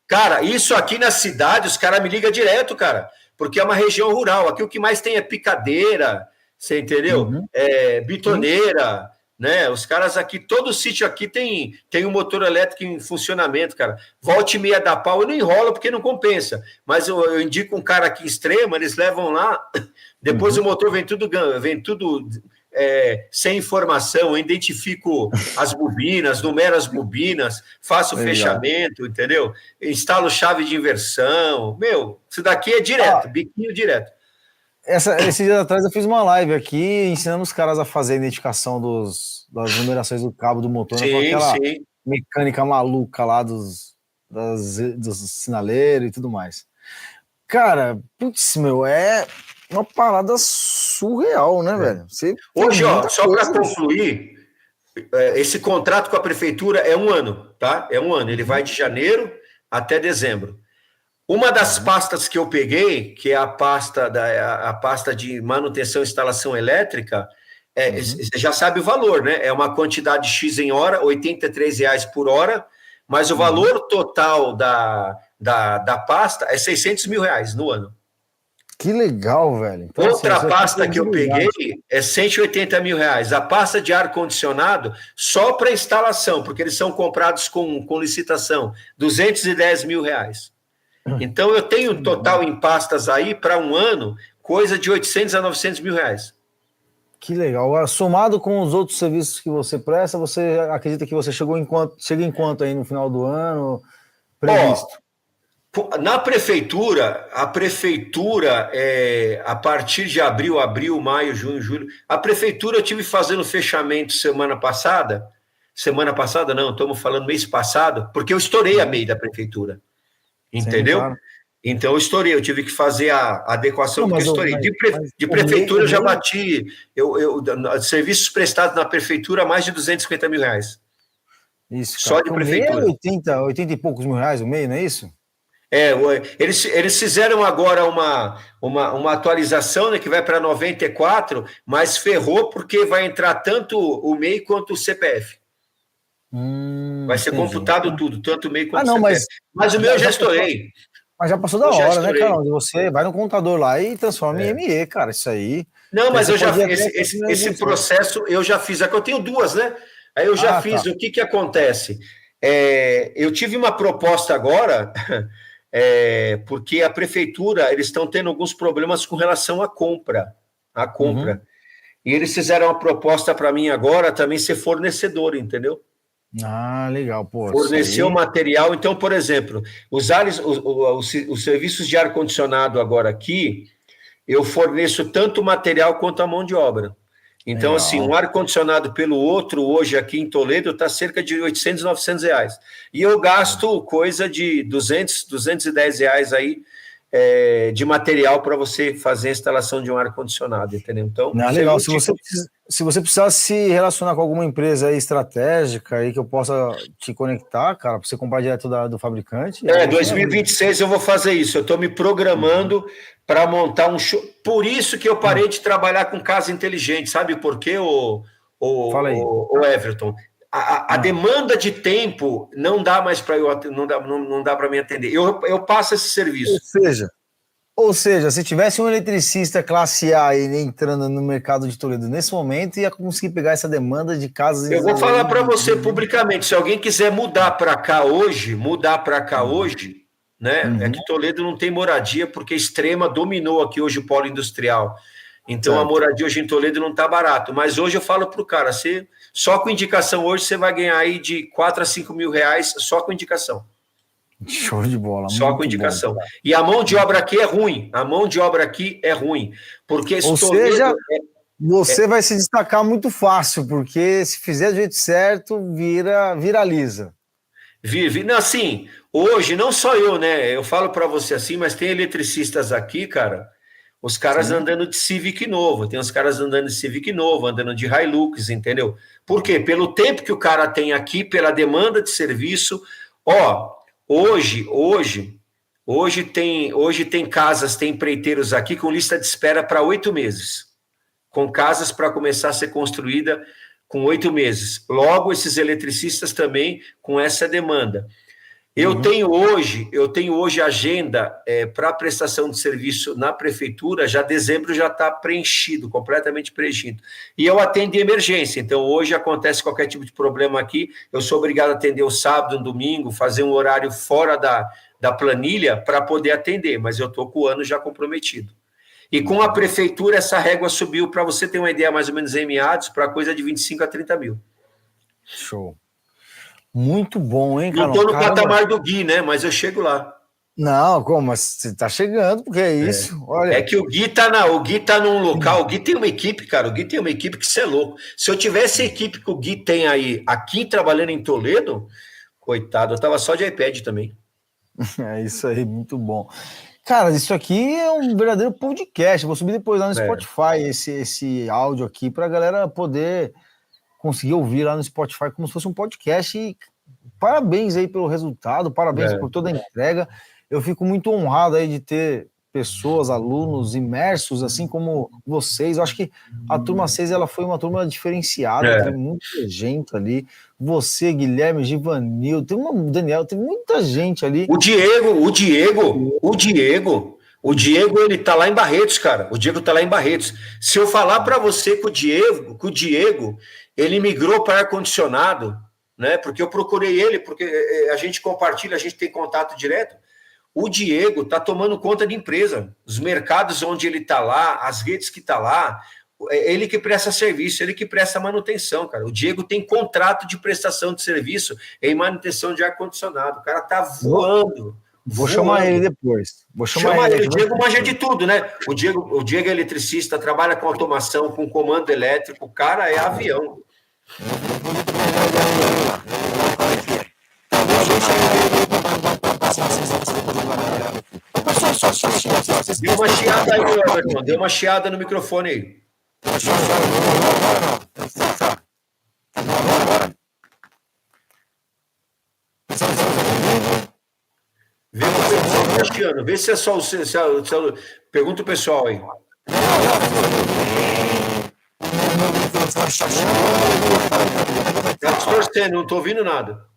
cara, isso aqui na cidade, os caras me ligam direto, cara, porque é uma região rural. Aqui o que mais tem é picadeira, você entendeu? Bitoneira. Né? Os caras aqui, todo sítio aqui tem um motor elétrico em funcionamento, cara. Volte e meia da pau, eu não enrolo porque não compensa. Mas eu indico um cara aqui extremo, eles levam lá, depois o motor vem tudo sem informação, eu identifico as bobinas, numero as bobinas, faço o fechamento, entendeu? Instalo chave de inversão. Meu, isso daqui é direto, biquinho direto. Esses dias atrás eu fiz uma live aqui ensinando os caras a fazer a identificação das numerações do cabo do motor, sim, aquela mecânica maluca lá dos dos sinaleiros e tudo mais. Cara, putz, meu, é uma parada surreal, né, velho? Hoje, só para concluir, esse contrato com a prefeitura é 1 ano, tá? É 1 ano. Ele vai de janeiro até dezembro. Uma das pastas que eu peguei, que é a pasta de manutenção e instalação elétrica, você já sabe o valor, né? É uma quantidade X em hora, R$ 83 por hora, mas o valor total da pasta é R$ 600 mil no ano. Que legal, velho. Então, outra pasta que eu peguei é R$ 180 mil. A pasta de ar-condicionado, só para instalação, porque eles são comprados com licitação, R$ 210 mil. Então, eu tenho total em pastas aí, para 1 ano, coisa de 800 a 900 mil reais. Que legal. Agora, somado com os outros serviços que você presta, você acredita que você chega em quanto aí no final do ano previsto? Na prefeitura, a partir de abril, maio, junho, julho, a prefeitura eu tive fazendo fechamento semana passada não, estamos falando mês passado, porque eu estourei a MEI da prefeitura, entendeu? Sim, claro. Então eu tive que fazer a adequação, porque eu estourei. De prefeitura eu já bati, serviços prestados na prefeitura, mais de 250 mil reais. Isso, cara. Só de prefeitura. 80 e poucos mil reais o MEI, não é isso? Eles fizeram agora uma atualização, né, que vai para 94, mas ferrou porque vai entrar tanto o MEI quanto o CPF. Vai ser computado tudo, tanto o MEI quanto o CPF. Mas o meu eu já estourei. Mas já passou da hora, né, cara? Você vai no computador lá e transforma em ME, cara, isso aí. Não, mas eu já esse processo eu já fiz. Aqui eu tenho 2, né? Aí eu já fiz. Tá. O que acontece? Eu tive uma proposta agora... porque a prefeitura, eles estão tendo alguns problemas com relação à compra. E eles fizeram uma proposta para mim agora também ser fornecedor, entendeu? Legal, pô. Fornecer o material. Então, por exemplo, os serviços de ar-condicionado agora aqui, eu forneço tanto o material quanto a mão de obra. Então, assim, um ar-condicionado pelo outro, hoje aqui em Toledo, está cerca de 800, 900 reais. E eu gasto coisa de 200, 210 reais aí de material para você fazer a instalação de um ar-condicionado, entendeu? Então, legal. Se você precisar se relacionar com alguma empresa aí estratégica aí que eu possa te conectar, cara, para você comprar direto do fabricante. 2026 eu vou fazer isso. Eu estou me programando para montar um show. Por isso que eu parei de trabalhar com casa inteligente, sabe por quê, o Everton? A demanda de tempo não dá mais para eu, não dá para me atender. Eu passo esse serviço. Ou seja, se tivesse um eletricista classe A aí entrando no mercado de Toledo nesse momento, ia conseguir pegar essa demanda de casas. Eu vou falar para você publicamente, se alguém quiser mudar para cá hoje, né? É que Toledo não tem moradia, porque Extrema dominou aqui hoje o polo industrial. Então a moradia hoje em Toledo não está barato. Mas hoje eu falo para o cara, só com indicação hoje você vai ganhar aí de 4 a 5 mil reais só com indicação. Show de bola. Só com indicação. Bom. E a mão de obra aqui é ruim. Porque Ou seja, você vai se destacar muito fácil, porque se fizer do jeito certo, viraliza. Não, assim, hoje, não só eu, né? Eu falo para você assim, mas tem eletricistas aqui, cara, os caras andando de Civic novo, andando de Hilux, entendeu? Por quê? Pelo tempo que o cara tem aqui, pela demanda de serviço. Hoje tem casas, tem empreiteiros aqui com lista de espera para 8 meses, com casas para começar a ser construída com 8 meses. Logo, esses eletricistas também com essa demanda. Eu tenho hoje agenda para prestação de serviço na prefeitura, já dezembro já está preenchido, completamente preenchido. E eu atendo em emergência, então hoje acontece qualquer tipo de problema aqui, eu sou obrigado a atender o sábado, no domingo, fazer um horário fora da planilha para poder atender, mas eu estou com o ano já comprometido. E com a prefeitura, essa régua subiu, para você ter uma ideia, mais ou menos em meados, para coisa de 25 a 30 mil. Show. Muito bom, hein, cara? Não estou no patamar do Gui, né? Mas eu chego lá. Não, como? Mas você está chegando, porque é isso. Olha. É que o Gui tá num local, o Gui tem uma equipe, cara, o Gui tem uma equipe que você é louco. Se eu tivesse a equipe que o Gui tem aí, aqui trabalhando em Toledo, Coitado, eu tava só de iPad também. É isso aí, muito bom. Cara, isso aqui é um verdadeiro podcast. Vou subir depois lá no Spotify esse áudio aqui para a galera poder conseguir ouvir lá no Spotify como se fosse um podcast. E parabéns aí pelo resultado, parabéns por toda a entrega. Eu fico muito honrado aí de ter pessoas, alunos imersos, assim como vocês. Eu acho que a turma 6 ela foi uma turma diferenciada, teve muita gente ali. Você, Guilherme, Givanil, Daniel, teve muita gente ali. O Diego, ele tá lá em Barretos, cara. O Diego tá lá em Barretos. Se eu falar para você que o Diego, ele migrou para ar-condicionado, né? Porque eu procurei ele, porque a gente compartilha, a gente tem contato direto. O Diego está tomando conta de empresa, os mercados onde ele está lá, as redes que está lá, ele que presta serviço, ele que presta manutenção, cara. O Diego tem contrato de prestação de serviço em manutenção de ar-condicionado. O cara tá voando. Vou chamar ele depois. Chama ele. O Diego manja de tudo, né? O Diego é eletricista, trabalha com automação, com comando elétrico. O cara é avião. Deu uma chiada aí, Everton. Deu uma chiada no microfone aí. Vê o pessoal tá chiando. Vê se é só o seu. Pergunta o pessoal aí. Tá distorcendo, não tô ouvindo nada.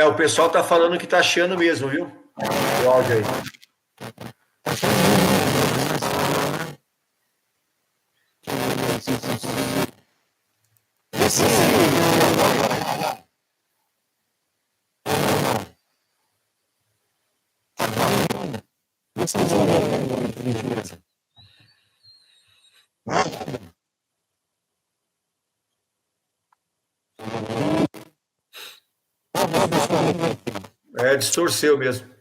O pessoal tá falando que tá chiando mesmo, viu? O áudio aí. Distorceu mesmo.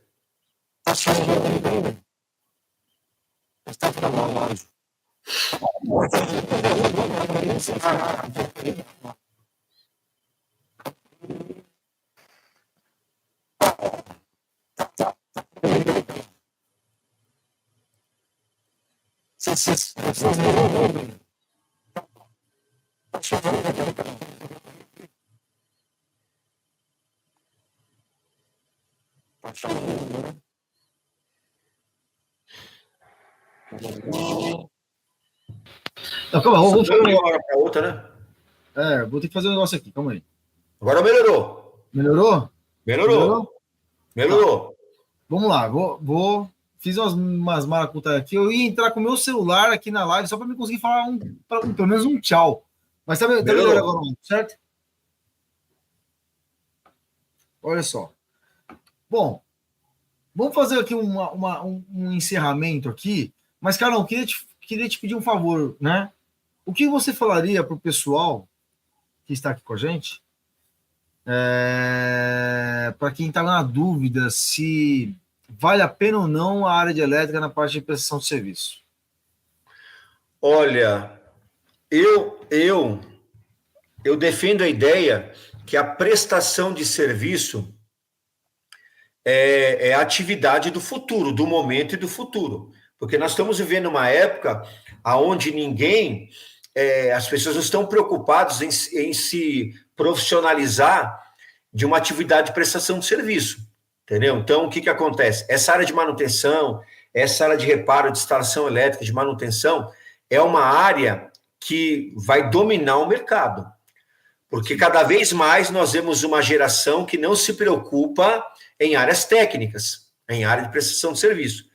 Não, calma, vamos fazer uma hora para outra, né? Vou ter que fazer um negócio aqui, calma aí. Agora melhorou. Melhorou? Melhorou. Tá. Vamos lá, fiz umas maracutaia aqui. Eu ia entrar com o meu celular aqui na live só para me conseguir falar pelo menos um tchau. Mas tá melhor agora, certo? Olha só. Bom, vamos fazer aqui um encerramento aqui. Mas, Carol, queria te pedir um favor, né? O que você falaria para o pessoal que está aqui com a gente? Para quem está na dúvida se vale a pena ou não a área de elétrica na parte de prestação de serviço. Olha, eu defendo a ideia que a prestação de serviço é a atividade do futuro, do momento e do futuro. Porque nós estamos vivendo uma época onde as pessoas não estão preocupadas em se profissionalizar de uma atividade de prestação de serviço, entendeu? Então, o que acontece? Essa área de manutenção, essa área de reparo, de instalação elétrica, de manutenção, é uma área que vai dominar o mercado, porque cada vez mais nós vemos uma geração que não se preocupa em áreas técnicas, em área de prestação de serviço.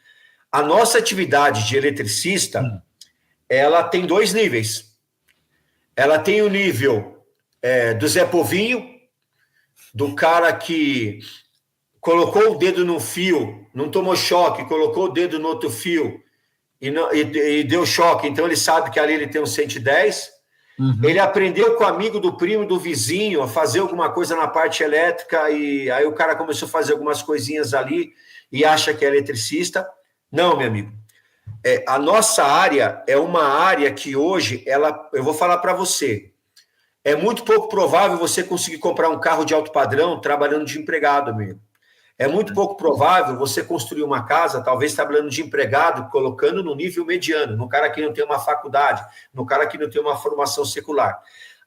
A nossa atividade de eletricista, ela tem 2 níveis. Ela tem o nível do Zé Povinho, do cara que colocou o dedo no fio, não tomou choque, colocou o dedo no outro fio e deu choque, então ele sabe que ali ele tem um 110. Ele aprendeu com o amigo do primo, do vizinho, a fazer alguma coisa na parte elétrica, e aí o cara começou a fazer algumas coisinhas ali e acha que é eletricista. Não, meu amigo. A nossa área é uma área que hoje, eu vou falar para você, é muito pouco provável você conseguir comprar um carro de alto padrão trabalhando de empregado, amigo. É muito pouco provável você construir uma casa, talvez trabalhando de empregado, colocando no nível mediano, no cara que não tem uma faculdade, no cara que não tem uma formação secular.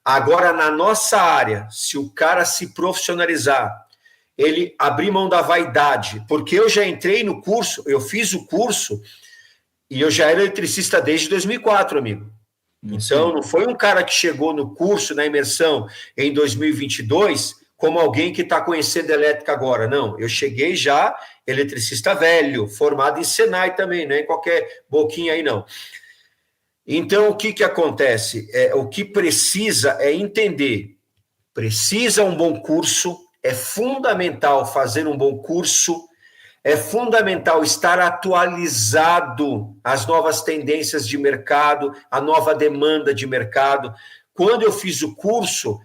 Agora, na nossa área, se o cara se profissionalizar, ele abrir mão da vaidade, porque eu já entrei no curso, eu fiz o curso e eu já era eletricista desde 2004, amigo. Então, não foi um cara que chegou no curso, na imersão, em 2022... como alguém que está conhecendo elétrica agora. Não, eu cheguei já eletricista velho, formado em Senai também, não é em qualquer boquinha aí, não. Então, o que acontece? O que precisa é entender. Precisa um bom curso, é fundamental fazer um bom curso, é fundamental estar atualizado às novas tendências de mercado, à nova demanda de mercado. Quando eu fiz o curso...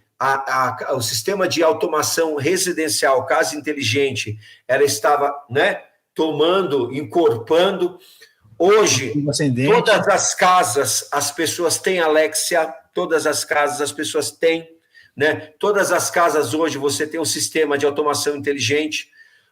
o sistema de automação residencial, casa inteligente, ela estava, né, encorpando. Hoje, todas as casas, as pessoas têm Alexia, todas as casas as pessoas têm, né? Todas as casas hoje você tem um sistema de automação inteligente.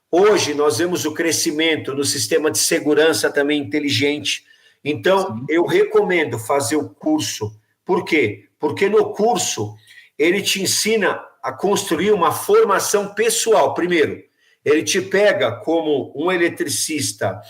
Hoje nós vemos o crescimento no sistema de segurança também inteligente. Então, eu recomendo fazer o curso. Por quê? Porque no curso ele te ensina a construir uma formação pessoal. Primeiro, ele te pega como um eletricista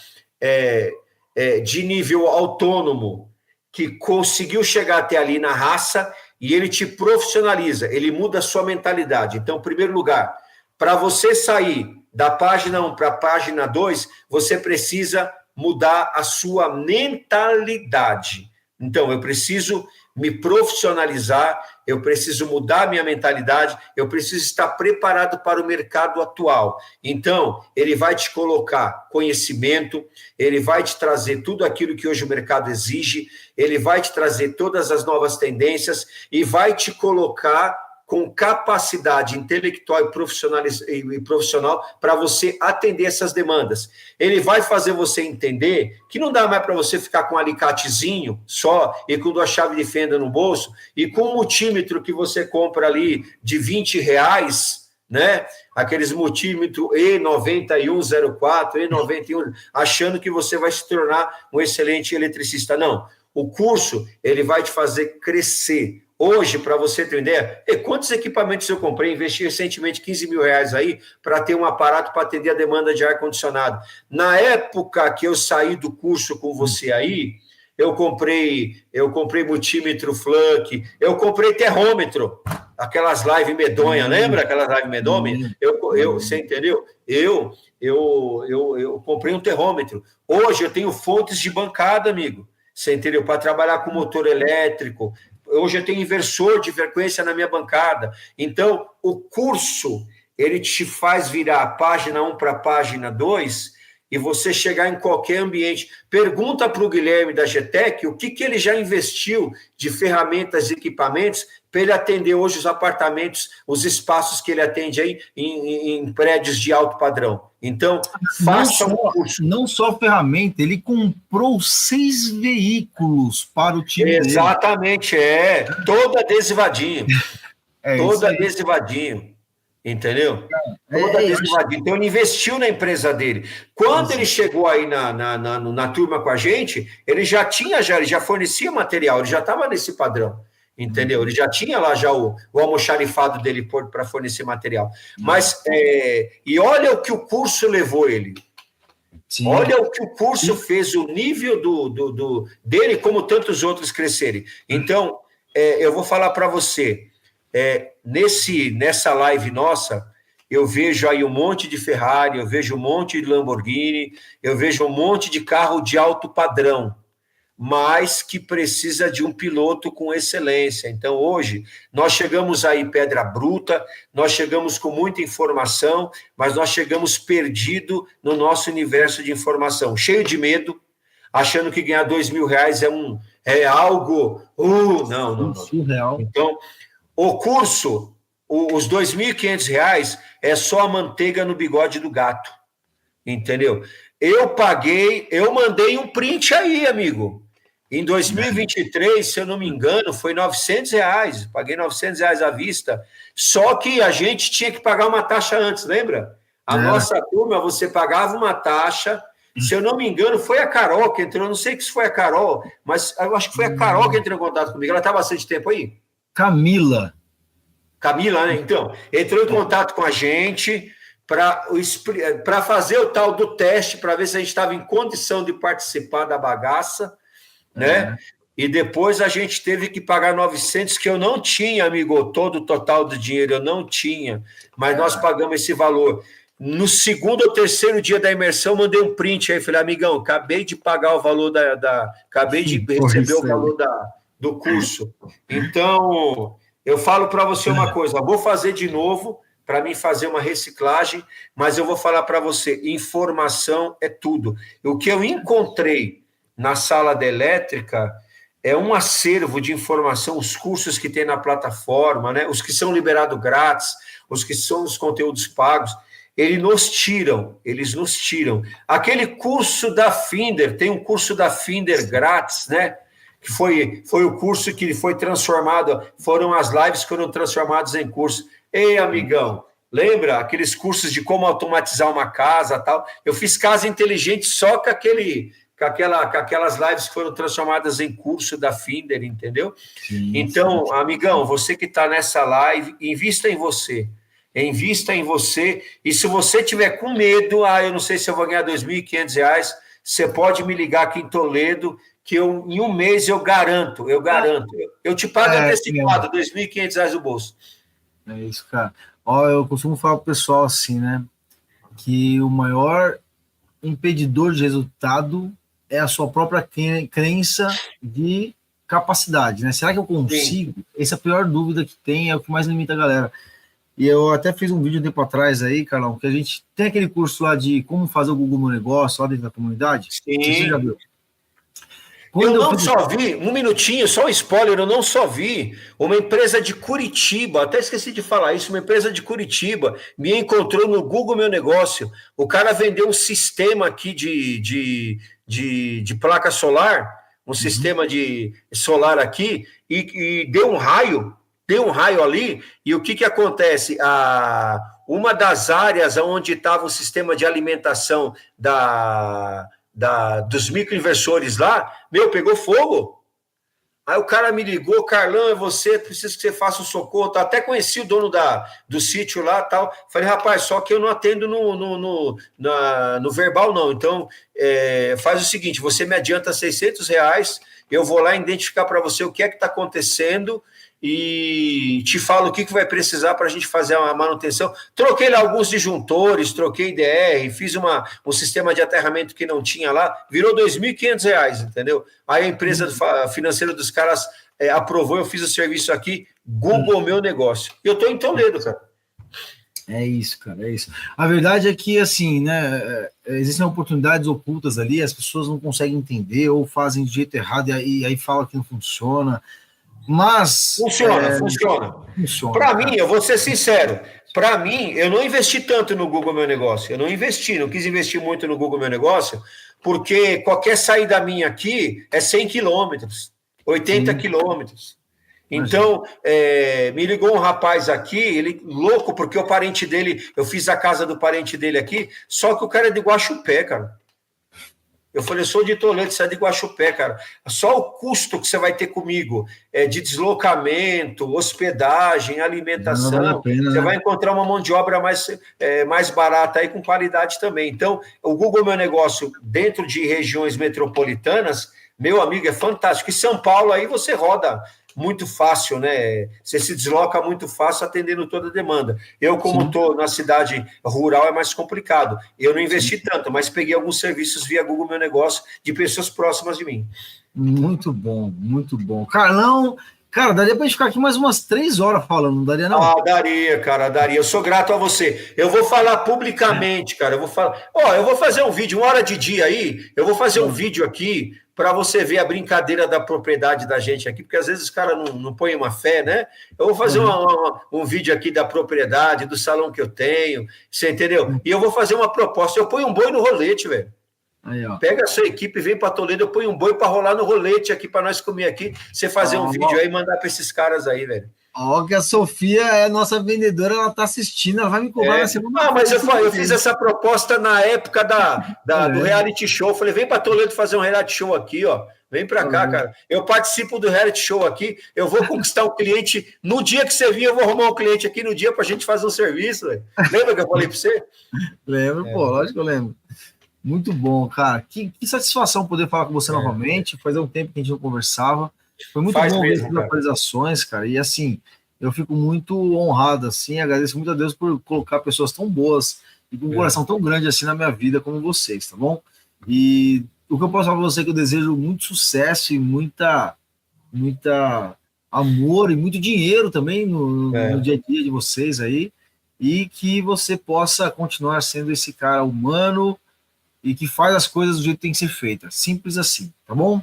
de nível autônomo, que conseguiu chegar até ali na raça, e ele te profissionaliza, ele muda a sua mentalidade. Então, em primeiro lugar, para você sair da página 1 para a página 2, você precisa mudar a sua mentalidade. Então, eu preciso me profissionalizar, eu preciso mudar minha mentalidade, eu preciso estar preparado para o mercado atual. Então, ele vai te colocar conhecimento, ele vai te trazer tudo aquilo que hoje o mercado exige, ele vai te trazer todas as novas tendências e vai te colocar com capacidade intelectual e profissional para você atender essas demandas. Ele vai fazer você entender que não dá mais para você ficar com um alicatezinho só e com duas chaves de fenda no bolso e com um multímetro que você compra ali de R$20, né? Aqueles multímetros E9104, E91, achando que você vai se tornar um excelente eletricista. Não. O curso, ele vai te fazer crescer. Hoje, para você ter uma ideia, quantos equipamentos eu comprei? Investi recentemente R$15 mil aí para ter um aparato para atender a demanda de ar-condicionado. Na época que eu saí do curso com você aí, eu comprei multímetro Fluke, eu comprei termômetro, aquelas live medonha, lembra aquelas live medonha? Você entendeu? Eu comprei um termômetro. Hoje eu tenho fontes de bancada, amigo. Você entendeu? Para trabalhar com motor elétrico. Hoje eu tenho inversor de frequência na minha bancada. Então, o curso, ele te faz virar a página 1 para a página 2 e você chegar em qualquer ambiente. Pergunta para o Guilherme da GTEC o que ele já investiu de ferramentas e equipamentos para ele atender hoje os apartamentos, os espaços que ele atende aí em prédios de alto padrão. Então, faça um curso. Não só ferramenta, ele comprou 6 veículos para o time dele. Exatamente, todo adesivadinho. Todo adesivadinho. Entendeu? Todo adesivadinho. Então, ele investiu na empresa dele. Quando ele chegou aí na turma com a gente, ele já fornecia material, ele já estava nesse padrão. Entendeu? Ele já tinha lá o almoxarifado dele para fornecer material. Mas, e olha o que o curso levou ele. Sim. Olha o que o curso fez, o nível dele, como tantos outros crescerem. Então, eu vou falar para você, nessa live nossa, eu vejo aí um monte de Ferrari, eu vejo um monte de Lamborghini, eu vejo um monte de carro de alto padrão. mas que precisa de um piloto com excelência. Então, hoje, nós chegamos aí pedra bruta, nós chegamos com muita informação, mas nós chegamos perdido no nosso universo de informação, cheio de medo, achando que ganhar R$2.000 é algo... não. Surreal. Então, o curso, os R$2.500 é só a manteiga no bigode do gato, entendeu? Eu mandei um print aí, amigo. Em 2023, se eu não me engano, foi R$900, paguei R$900 à vista, só que a gente tinha que pagar uma taxa antes, lembra? A nossa turma, você pagava uma taxa, se eu não me engano, foi a Carol que entrou, não sei se foi a Carol, mas eu acho que foi a Carol que entrou em contato comigo, ela está há bastante tempo aí? Camila, né? Então, entrou em contato com a gente para fazer o tal do teste, para ver se a gente estava em condição de participar da bagaça, né? E depois a gente teve que pagar 900, que eu não tinha, amigo, todo o total do dinheiro, eu não tinha, mas nós pagamos esse valor. No segundo ou terceiro dia da imersão, mandei um print aí, falei, amigão, acabei de pagar o valor acabei de receber o valor do curso. Então, eu falo para você uma coisa, vou fazer de novo, para mim fazer uma reciclagem, mas eu vou falar para você, informação é tudo. O que eu encontrei na sala da elétrica é um acervo de informação, os cursos que tem na plataforma, né? Os que são liberados grátis, os que são os conteúdos pagos, eles nos tiram. Aquele curso da Finder, tem um curso da Finder grátis, né? Que foi o curso que foi transformado, foram as lives que foram transformadas em curso. Ei, amigão, lembra aqueles cursos de como automatizar uma casa, tal? Eu fiz casa inteligente só com aquelas lives que foram transformadas em curso da Finder, entendeu? Sim, então, amigão, você que está nessa live, invista em você. Invista em você. E se você tiver com medo, eu não sei se eu vou ganhar R$2.500, você pode me ligar aqui em Toledo, que em um mês eu garanto. Eu te pago antecipado, R$2.500 no bolso. É isso, cara. Ó, eu costumo falar pro pessoal assim, né? Que o maior impedidor de resultado é a sua própria crença de capacidade, né? Será que eu consigo? Sim. Essa é a pior dúvida que tem, é o que mais limita a galera. E eu até fiz um vídeo um tempo atrás aí, Carlão, que a gente tem aquele curso lá de como fazer o Google Meu Negócio lá dentro da comunidade. Sim. Você já viu? Só vi, um minutinho, só um spoiler, eu não só vi uma empresa de Curitiba, até esqueci de falar isso, uma empresa de Curitiba me encontrou no Google Meu Negócio, o cara vendeu um sistema aqui de placa solar, um sistema de solar aqui, e deu um raio ali, e o que acontece? Uma das áreas onde estava o sistema de alimentação dos microinversores lá, pegou fogo. Aí o cara me ligou, Carlão, é você, preciso que você faça o socorro, tá? Até conheci o dono do sítio lá, tal. Falei, rapaz, só que eu não atendo no verbal, não. Então, faz o seguinte, você me adianta R$600, eu vou lá identificar para você o que é que está acontecendo e te falo o que vai precisar para a gente fazer uma manutenção. Troquei lá alguns disjuntores, troquei DR, fiz um sistema de aterramento que não tinha lá, virou R$2.500, entendeu? Aí a empresa financeira dos caras aprovou, eu fiz o serviço aqui, Google Meu Negócio. E eu estou em Toledo, cara. É isso, cara, é isso. A verdade é que, assim, né, existem oportunidades ocultas ali, as pessoas não conseguem entender ou fazem de jeito errado e aí falam que não funciona. Mas funciona. Para mim, eu vou ser sincero, para mim, eu não investi tanto no Google Meu Negócio, não quis investir muito no Google Meu Negócio, porque qualquer saída minha aqui é 100 quilômetros, 80 quilômetros. Então, me ligou um rapaz aqui, ele louco, porque o parente dele, eu fiz a casa do parente dele aqui, só que o cara é de Guaxupé, cara. Eu falei, eu sou de Toledo, você é de Guaxupé, cara. Só o custo que você vai ter comigo de deslocamento, hospedagem, alimentação, vale a pena, você vai encontrar uma mão de obra mais barata aí, com qualidade também. Então, o Google Meu Negócio, dentro de regiões metropolitanas, meu amigo, é fantástico. Em São Paulo, aí você roda muito fácil, né? Você se desloca muito fácil atendendo toda a demanda. Eu, como estou na cidade rural, é mais complicado. Eu não investi tanto, mas peguei alguns serviços via Google Meu Negócio de pessoas próximas de mim. Muito bom, muito bom. Carlão, cara, daria pra gente ficar aqui mais umas 3 horas falando, não daria não? Ah, daria, cara, daria. Eu sou grato a você. Eu vou falar publicamente, cara. Eu vou falar. Ó, eu vou fazer um vídeo, 1 hora de dia aí. Eu vou fazer um vídeo aqui para você ver a brincadeira da propriedade da gente aqui, porque às vezes os caras não põem uma fé, né? Eu vou fazer um vídeo aqui da propriedade, do salão que eu tenho, você entendeu? E eu vou fazer uma proposta. Eu ponho um boi no rolete, velho. Aí, ó. Pega a sua equipe, vem para Toledo, eu ponho um boi para rolar no rolete aqui para nós comer aqui. Você fazer um vídeo aí e mandar para esses caras aí, velho. Ó, que a Sofia é nossa vendedora, ela tá assistindo, ela vai me cobrar na semana. Ah, mas eu fiz essa proposta na época do reality show. Falei, vem para Toledo fazer um reality show aqui, ó. Vem para cá, cara. Eu participo do reality show aqui. Eu vou conquistar um cliente. No dia que você vir, eu vou arrumar um cliente aqui no dia para a gente fazer um serviço, velho. Lembra que eu falei para você? Lembro, pô, lógico que eu lembro. Muito bom, cara. Que satisfação poder falar com você novamente. Fazia um tempo que a gente não conversava. Foi muito bom ver essas atualizações, cara. E assim, eu fico muito honrado, assim, agradeço muito a Deus por colocar pessoas tão boas e com um coração tão grande assim na minha vida como vocês, tá bom? E o que eu posso falar pra você é que eu desejo muito sucesso e muita amor e muito dinheiro também no dia a dia de vocês aí, e que você possa continuar sendo esse cara humano e que faz as coisas do jeito que tem que ser feita. Simples assim, tá bom?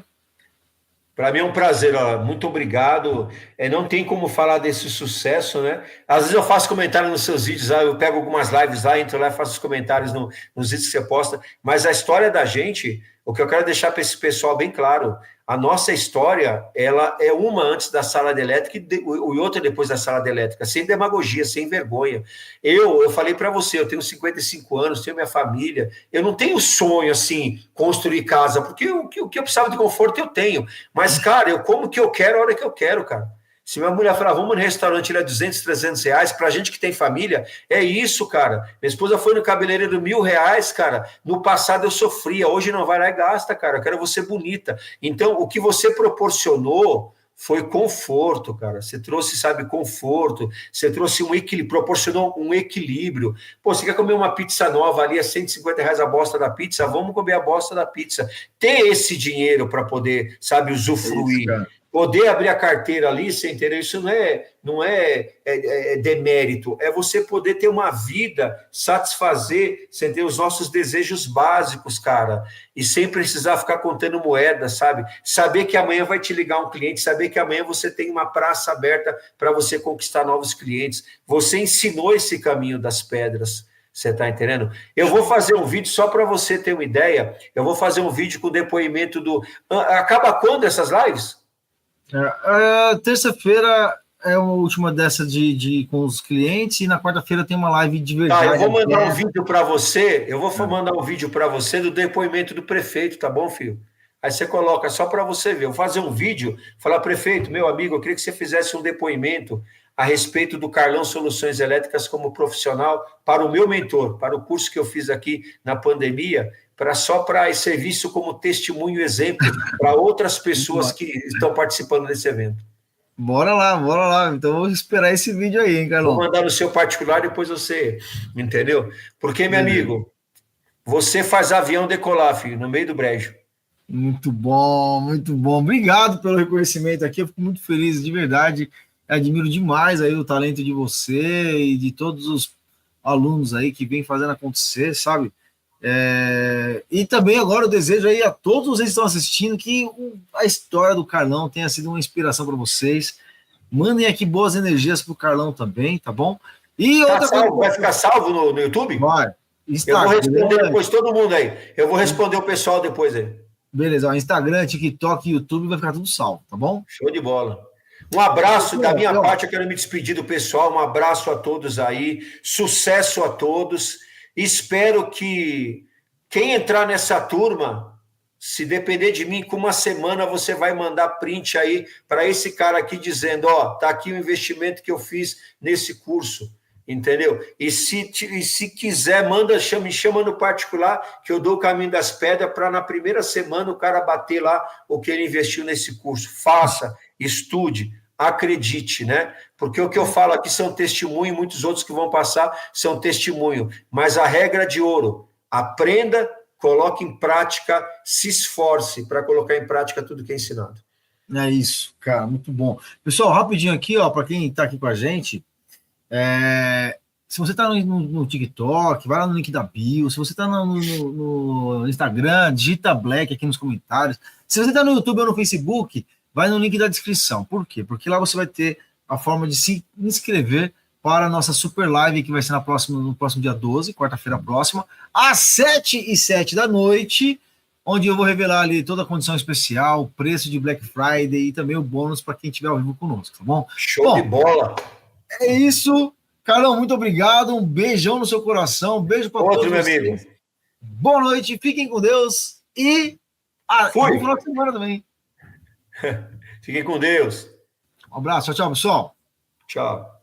Para mim é um prazer, ó. Muito obrigado. Não tem como falar desse sucesso, né? Às vezes eu faço comentário nos seus vídeos, eu pego algumas lives lá, entro lá e faço os comentários nos vídeos que você posta, mas a história da gente, o que eu quero deixar para esse pessoal bem claro, a nossa história, ela é uma antes da sala de elétrica e outra depois da sala de elétrica, sem demagogia, sem vergonha. Eu falei para você, eu tenho 55 anos, tenho minha família, eu não tenho sonho, assim, construir casa, porque o que eu precisava de conforto eu tenho, mas, cara, eu como que eu quero a hora que eu quero, cara. Se minha mulher falar, vamos no restaurante, ele é 200, 300 reais, pra gente que tem família, é isso, cara. Minha esposa foi no cabeleireiro R$1.000, cara. No passado eu sofria, hoje não vai lá e gasta, cara. Eu quero você bonita. Então, o que você proporcionou foi conforto, cara. Você trouxe, sabe, conforto. Você trouxe um equilíbrio, proporcionou um equilíbrio. Pô, você quer comer uma pizza nova ali, é R$150 a bosta da pizza? Vamos comer a bosta da pizza. Ter esse dinheiro para poder, sabe, usufruir. É isso, poder abrir a carteira ali, você entendeu? Isso não é demérito, é você poder ter uma vida, satisfazer, você entendeu? Os nossos desejos básicos, cara, e sem precisar ficar contando moeda, sabe? Saber que amanhã vai te ligar um cliente, saber que amanhã você tem uma praça aberta para você conquistar novos clientes. Você ensinou esse caminho das pedras. Você está entendendo? Eu vou fazer um vídeo, só para você ter uma ideia, eu vou fazer um vídeo com depoimento do... Acaba quando essas lives? Terça-feira é a última dessa com os clientes, e na quarta-feira tem uma live de verdade. Eu vou mandar um vídeo para você, mandar um vídeo para você do depoimento do prefeito, tá bom, filho? Aí você coloca só para você ver. Eu vou fazer um vídeo, falar, prefeito, meu amigo, eu queria que você fizesse um depoimento a respeito do Carlão Soluções Elétricas como profissional para o meu mentor, para o curso que eu fiz aqui na pandemia, só para serviço como testemunho e exemplo para outras pessoas que estão participando desse evento. Bora lá. Então vou esperar esse vídeo aí, hein, Carlão? Vou mandar no seu particular, depois você, entendeu? Porque, meu amigo, você faz avião decolar, filho, no meio do brejo. Muito bom, muito bom. Obrigado pelo reconhecimento aqui, eu fico muito feliz, de verdade. Admiro demais aí o talento de você e de todos os alunos aí que vem fazendo acontecer, sabe? E também agora eu desejo aí a todos vocês que estão assistindo que a história do Carlão tenha sido uma inspiração para vocês. Mandem aqui boas energias pro Carlão também, tá bom? E outra coisa, vai ficar salvo no YouTube? Vai. Instagram, eu vou responder depois todo mundo aí. Eu vou responder o pessoal depois aí. Beleza, ó, Instagram, TikTok, YouTube, vai ficar tudo salvo, tá bom? Show de bola. Um abraço da minha parte, eu quero me despedir do pessoal, um abraço a todos aí, sucesso a todos. Espero que quem entrar nessa turma, se depender de mim, com uma semana você vai mandar print aí para esse cara aqui dizendo, ó, tá aqui o investimento que eu fiz nesse curso, entendeu? E se quiser, me chama no particular, que eu dou o caminho das pedras para na primeira semana o cara bater lá o que ele investiu nesse curso. Faça, estude, acredite, né? Porque o que eu falo aqui são testemunho, muitos outros que vão passar são testemunho. Mas a regra de ouro, aprenda, coloque em prática, se esforce para colocar em prática tudo que é ensinado. É isso, cara, muito bom. Pessoal, rapidinho aqui, ó, para quem está aqui com a gente, se você está no TikTok, vai lá no link da bio. Se você está no Instagram, digita Black aqui nos comentários. Se você está no YouTube ou no Facebook, vai no link da descrição. Por quê? Porque lá você vai ter a forma de se inscrever para a nossa super live, que vai ser no próximo dia 12, quarta-feira próxima, às 7h07 da noite, onde eu vou revelar ali toda a condição especial, o preço de Black Friday e também o bônus para quem estiver ao vivo conosco, tá bom? Show de bola! É isso. Carlão, muito obrigado. Um beijão no seu coração. Um beijo para todos meu vocês. amigo. Boa noite, fiquem com Deus e bom final de semana também. Fiquem com Deus. Um abraço, tchau, pessoal. Tchau.